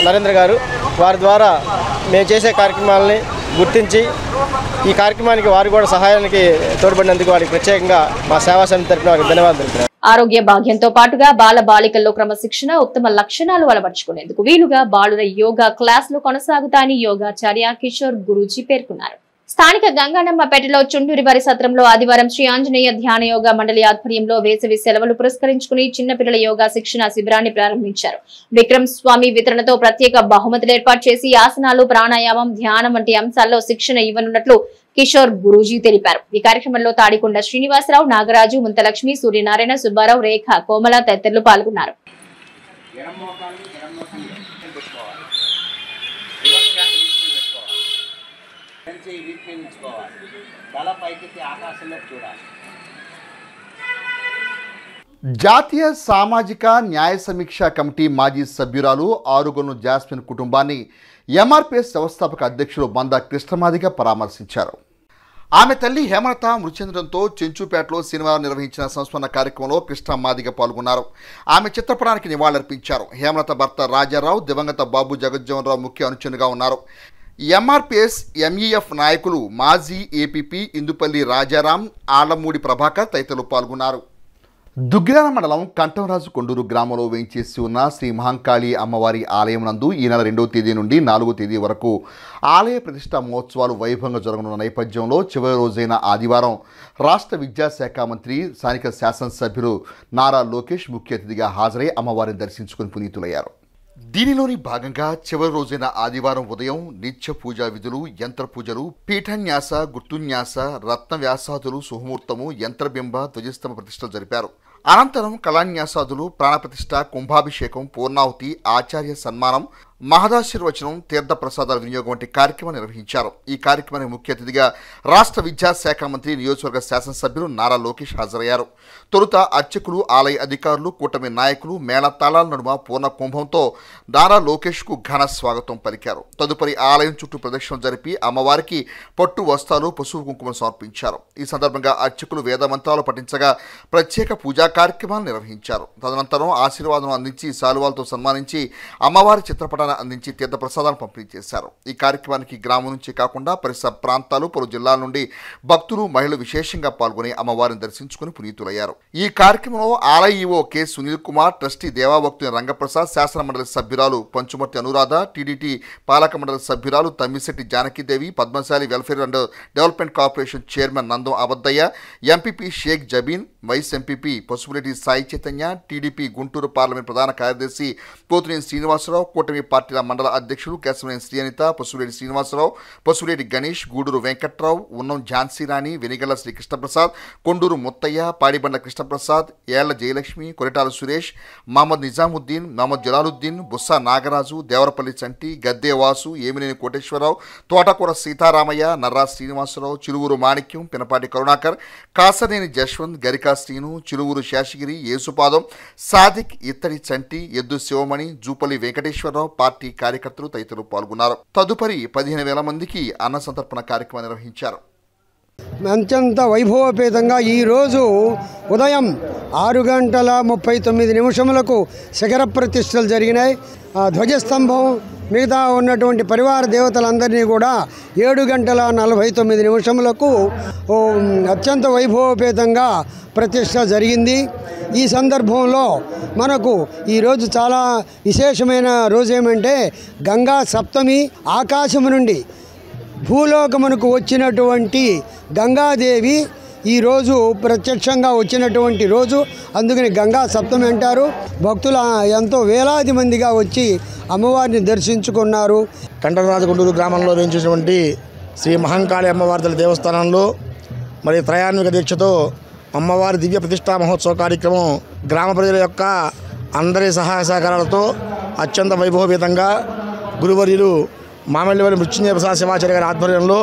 నరేంద్ర గారు, వారి ద్వారా మేము చేసే కార్యక్రమాలని గుర్తించి ఈ కార్యక్రమానికి వారు కూడా సహాయానికి తోడ్పడినందుకు వారికి ప్రత్యేకంగా మా సేవా సమితి తరఫున వారికి ధన్యవాదాలు తెలుపుతున్నాను. ఆరోగ్య భాగ్యంతో పాటుగా బాల బాలికల్లో క్రమశిక్షణ, ఉత్తమ లక్షణాలు అలవర్చుకునేందుకు వీలుగా బాలుర యోగా క్లాసులు కొనసాగుతాయని యోగాచార్య కిషోర్ గురూజీ పేర్కొన్నారు. స్థానిక గంగానమ్మపేటలో చుండూరి వారి సత్రంలో ఆదివారం శ్రీ ఆంజనేయ ధ్యాన యోగా మండలి ఆధ్వర్యంలో వేసవి సెలవులు పురస్కరించుకుని చిన్నపిల్లల యోగా శిక్షణ శిబిరాన్ని ప్రారంభించారు. విక్రమ్ స్వామి వితరణతో ప్రత్యేక బహుమతులు ఏర్పాటు చేసి ఆసనాలు, ప్రాణాయామం, ధ్యానం వంటి అంశాల్లో శిక్షణ ఇవ్వనున్నట్లు కిషోర్ గురూజీ తెలిపారు. ఈ కార్యక్రమంలో తాడికొండ శ్రీనివాసరావు, నాగరాజు, ముంతలక్ష్మి, సూర్యనారాయణ, సుబ్బారావు, రేఖ, కోమల తదితరులు పాల్గొన్నారు. తల పైకి ఆకాశంలో చూడాలి. జాతీయ సామాజిక న్యాయ సమీక్ష కమిటీ మాజీ సభ్యురాలు ఆరుగొను జాస్మిన్ కుటుంబాన్ని ఎంఆర్పీఎస్ వ్యవస్థాపక అధ్యక్షులు బందా కృష్ణమాదిగ పరామర్శించారు. ఆమె తల్లి హేమలత మృతి చెందడంతో చెంచుపేటలో శనివారం నిర్వహించిన సంస్మరణ కార్యక్రమంలో కృష్ణమాదిగ పాల్గొన్నారు. ఆమె చిత్రపటానికి నివాళులర్పించారు. హేమలత భర్త రాజారావు, దివంగత బాబు జగజ్జీవనరావు ముఖ్య అనుచరులుగా ఉన్నారు. ఎంఆర్పీఎస్ ఎంఈఎఫ్ నాయకులు మాజీ ఏపీపీ ఇందుపల్లి రాజారాం, ఆళ్లమూడి ప్రభాకర్ తదితరులు పాల్గొన్నారు. దుగ్గిరాల మండలం కంఠంరాజు కొండూరు గ్రామంలో వేయించేసి ఉన్న శ్రీ మహంకాళి అమ్మవారి ఆలయం నందు ఈ నెల 2వ తేదీ నుండి 4వ తేదీ వరకు ఆలయ ప్రతిష్ఠా మహోత్సవాలు వైభవంగా జరగనున్న నేపథ్యంలో చివరి రోజైన ఆదివారం రాష్ట్ర విద్యాశాఖ మంత్రి, స్థానిక శాసనసభ్యులు నారా లోకేష్ ముఖ్య అతిథిగా హాజరై అమ్మవారిని దర్శించుకుని పునీతులయ్యారు. దీనిలోని భాగంగా చివరి రోజైన ఆదివారం ఉదయం నిత్య పూజా విధులు, యంత్ర పూజలు, పీఠన్యాస, గుర్తున్యాస, రత్న వ్యాసాదులు, సుహముహూర్తము, యంత్రబింబ, ధ్వజస్తంభ ప్రతిష్టలు జరిపారు. అనంతరం కళాన్యాసాదులు, ప్రాణప్రతిష్ఠ, కుంభాభిషేకం, పూర్ణాహుతి, ఆచార్య సన్మానం, మహదాశీర్వచనం, తీర్థప్రసాదాల వినియోగం వంటి కార్యక్రమం నిర్వహించారు. ఈ కార్యక్రమానికి ముఖ్య అతిథిగా రాష్ట్ర విద్యాశాఖ మంత్రి, నియోజకవర్గ శాసనసభ్యులు నారా లోకేష్ హాజరయ్యారు. తొలుత అర్చకులు, ఆలయ అధికారులు, కూటమి నాయకులు మేళతాళాల నడుమ పూర్ణ కుంభంతో నారా లోకేష్కు ఘన స్వాగతం పలికారు. తదుపరి ఆలయం చుట్టూ ప్రదక్షిణ జరిపి అమ్మవారికి పట్టు వస్త్రాలు, పసుపు కుంకుమను సమర్పించారు. ఈ సందర్భంగా అర్చకులు వేద మంత్రాలు పఠించగా ప్రత్యేక పూజా కార్యక్రమాలు నిర్వహించారు. తదనంతరం ఆశీర్వాదం అందించి శాలువాలతో సన్మానించి అమ్మవారి చిత్రపటాన్ని అందించి తీర్థప్రసాదాలను పంపిణీ చేశారు. ఈ కార్యక్రమానికి గ్రామం నుంచి కాకుండా పరిసర ప్రాంతాలు, పలు జిల్లాల నుండి భక్తులు, మహిళలు విశేషంగా పాల్గొని అమ్మవారిని దర్శించుకుని పునీతులయ్యారు. ఈ కార్యక్రమంలో ఆలయ EO K Sunil Kumar, trustee Devabhaktuni Rangaprasad, శాసన మండలి సభ్యురాలు పంచుమర్తి అనురాధ, టీడీటీ పాలక మండలి సభ్యురాలు Tammisetti Janakidevi, Padmasali welfare and development corporation chairman Nandam Abaddayya, MPP Sheikh Jabeen, vice MPP Pasupuleti Sai Chaitanya, TDP Guntur parliament ప్రధాన కార్యదర్శి పోతునేని శ్రీనివాసరావు, కూటమి పార్టీల మండల అధ్యక్షులు కేశవనేని శ్రీఅనిత, పసుపులేటి శ్రీనివాసరావు, పసుపులేటి గణేష్, గూడూరు వెంకట్రావు, ఉన్నం ఝాన్సీరాణి, వెనిగళ్ల శ్రీకృష్ణప్రసాద్, కొండూరు ముత్తయ్య, పాడిబండ్ల కృష్ణప్రసాద్, ఏళ్ల జయలక్ష్మి, కొరిటాల సురేష్, మహమ్మద్ నిజాముద్దీన్, మహమ్మద్ జలాలుద్దీన్, బుస్సా నాగరాజు, దేవరపల్లి చంటి, గద్దే వాసు, ఏమినేని కోటేశ్వరరావు, తోటకూర సీతారామయ్య, నర్రా శ్రీనివాసరావు, చిలువూరు మాణిక్యం, పినపాటి కరుణాకర్, కాసనేని జశ్వంత్, గరికా శ్రీను, చిలువూరు శేషగిరి, యేసుపాదం, సాదిక్, ఇత్తడి చంటి, ఎద్దు శివమణి, జూపల్లి వెంకటేశ్వరరావు, పార్టీ కార్యకర్తలు తదితరులు పాల్గొన్నారు. తదుపరి 15,000 మందికి అన్న సంతర్పణ కార్యక్రమం నిర్వహించారు. అత్యంత వైభవపేతంగా ఈరోజు ఉదయం 6:39 శిఖర ప్రతిష్టలు జరిగినాయి. ధ్వజస్తంభం మిగతా ఉన్నటువంటి పరివార దేవతలందరినీ కూడా 7:49 అత్యంత వైభవపేతంగా ప్రతిష్ట జరిగింది. ఈ సందర్భంలో మనకు ఈరోజు చాలా విశేషమైన రోజు ఏమంటే గంగా సప్తమి. ఆకాశము నుండి భూలోకమునకు వచ్చినటువంటి గంగాదేవి ఈరోజు ప్రత్యక్షంగా వచ్చినటువంటి రోజు, అందుకని గంగా సప్తమి అంటారు. భక్తులు ఎంతో వేలాది మందిగా వచ్చి అమ్మవారిని దర్శించుకున్నారు. కంఠంరాజు కొండూరు గ్రామంలో వేయించినటువంటి శ్రీ మహంకాళి అమ్మవారి దేవస్థానంలో మరి త్రయాన్విక దీక్షతో అమ్మవారి దివ్య ప్రతిష్టా మహోత్సవ కార్యక్రమం గ్రామ ప్రజల యొక్క అందరి సహాయ సహకారాలతో అత్యంత వైభవపేతంగా గురువర్యులు మామిళ్ళవల్లి మృత్యుంజయ ప్రసాద్ శివాచార్య గారి ఆధ్వర్యంలో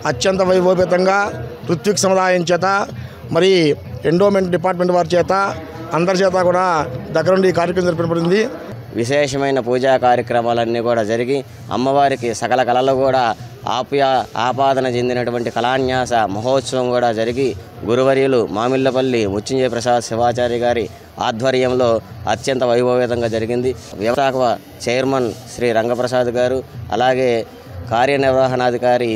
అత్యంత వైభవపేతంగా ఋత్విక్ సముదాయం చేత మరి ఎండోమెంట్ డిపార్ట్మెంట్ వారి చేత అందరి చేత కూడా దగ్గరుండి ఈ కార్యక్రమం జరపబడింది. విశేషమైన పూజా కార్యక్రమాలన్నీ కూడా జరిగి అమ్మవారికి సకల కళలు కూడా ఆపాదన చెందినటువంటి కళాన్యాస మహోత్సవం కూడా జరిగి గురువర్యులు మామిళ్ళపల్లి మృత్యుంజయ ప్రసాద్ శివాచార్య గారి ఆధ్వర్యంలో అత్యంత వైభవేతంగా జరిగింది. వ్యవస్థాపక చైర్మన్ శ్రీ రంగప్రసాద్ గారు, అలాగే కార్యనిర్వహణాధికారి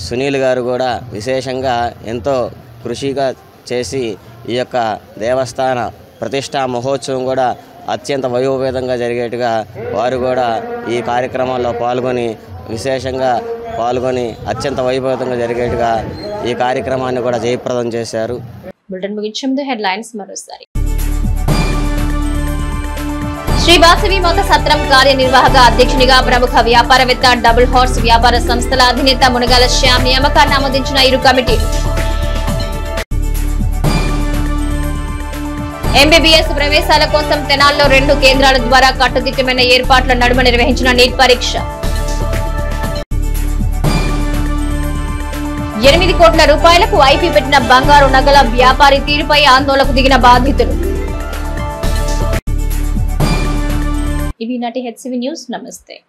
సునీల్ గారు కూడా విశేషంగా ఎంతో కృషిగా చేసి ఈ యొక్క దేవస్థాన ప్రతిష్టా మహోత్సవం కూడా అత్యంత వైభవేతంగా జరిగేట్టుగా వారు కూడా ఈ కార్యక్రమాల్లో విశేషంగా పాల్గొని అత్యంత వైభవేతంగా జరిగేట్టుగా ఈ కార్యక్రమాన్ని కూడా జయప్రదం చేశారు. బులెటిన్ ముగించే ముందు హెడ్లైన్స్ మరోసారి. శ్రీ వాసవి మాత సత్రం కార్యనిర్వాహక అధ్యక్షునిగా ప్రముఖ వ్యాపారవేత్త డబుల్ హార్స్ వ్యాపార సంస్థల అధినేత మునగాల శ్యామ్ నియామకాన్ని ఆమోదించిన ఇరు కమిటీలు. ఎంబీబీఎస్ ప్రవేశాల కోసం తెనాల్లో 2 కేంద్రాల ద్వారా కట్టుదిట్టమైన ఏర్పాట్ల నడుమ నిర్వహించిన నీట్ పరీక్ష. 8 కోట్ల రూపాయలకు ఐపీ పెట్టిన బంగారు నగల వ్యాపారి తీరుపై ఆందోళనకు దిగిన బాధితులు. ఇవి నాటి హెచ్సివి న్యూస్. నమస్తే.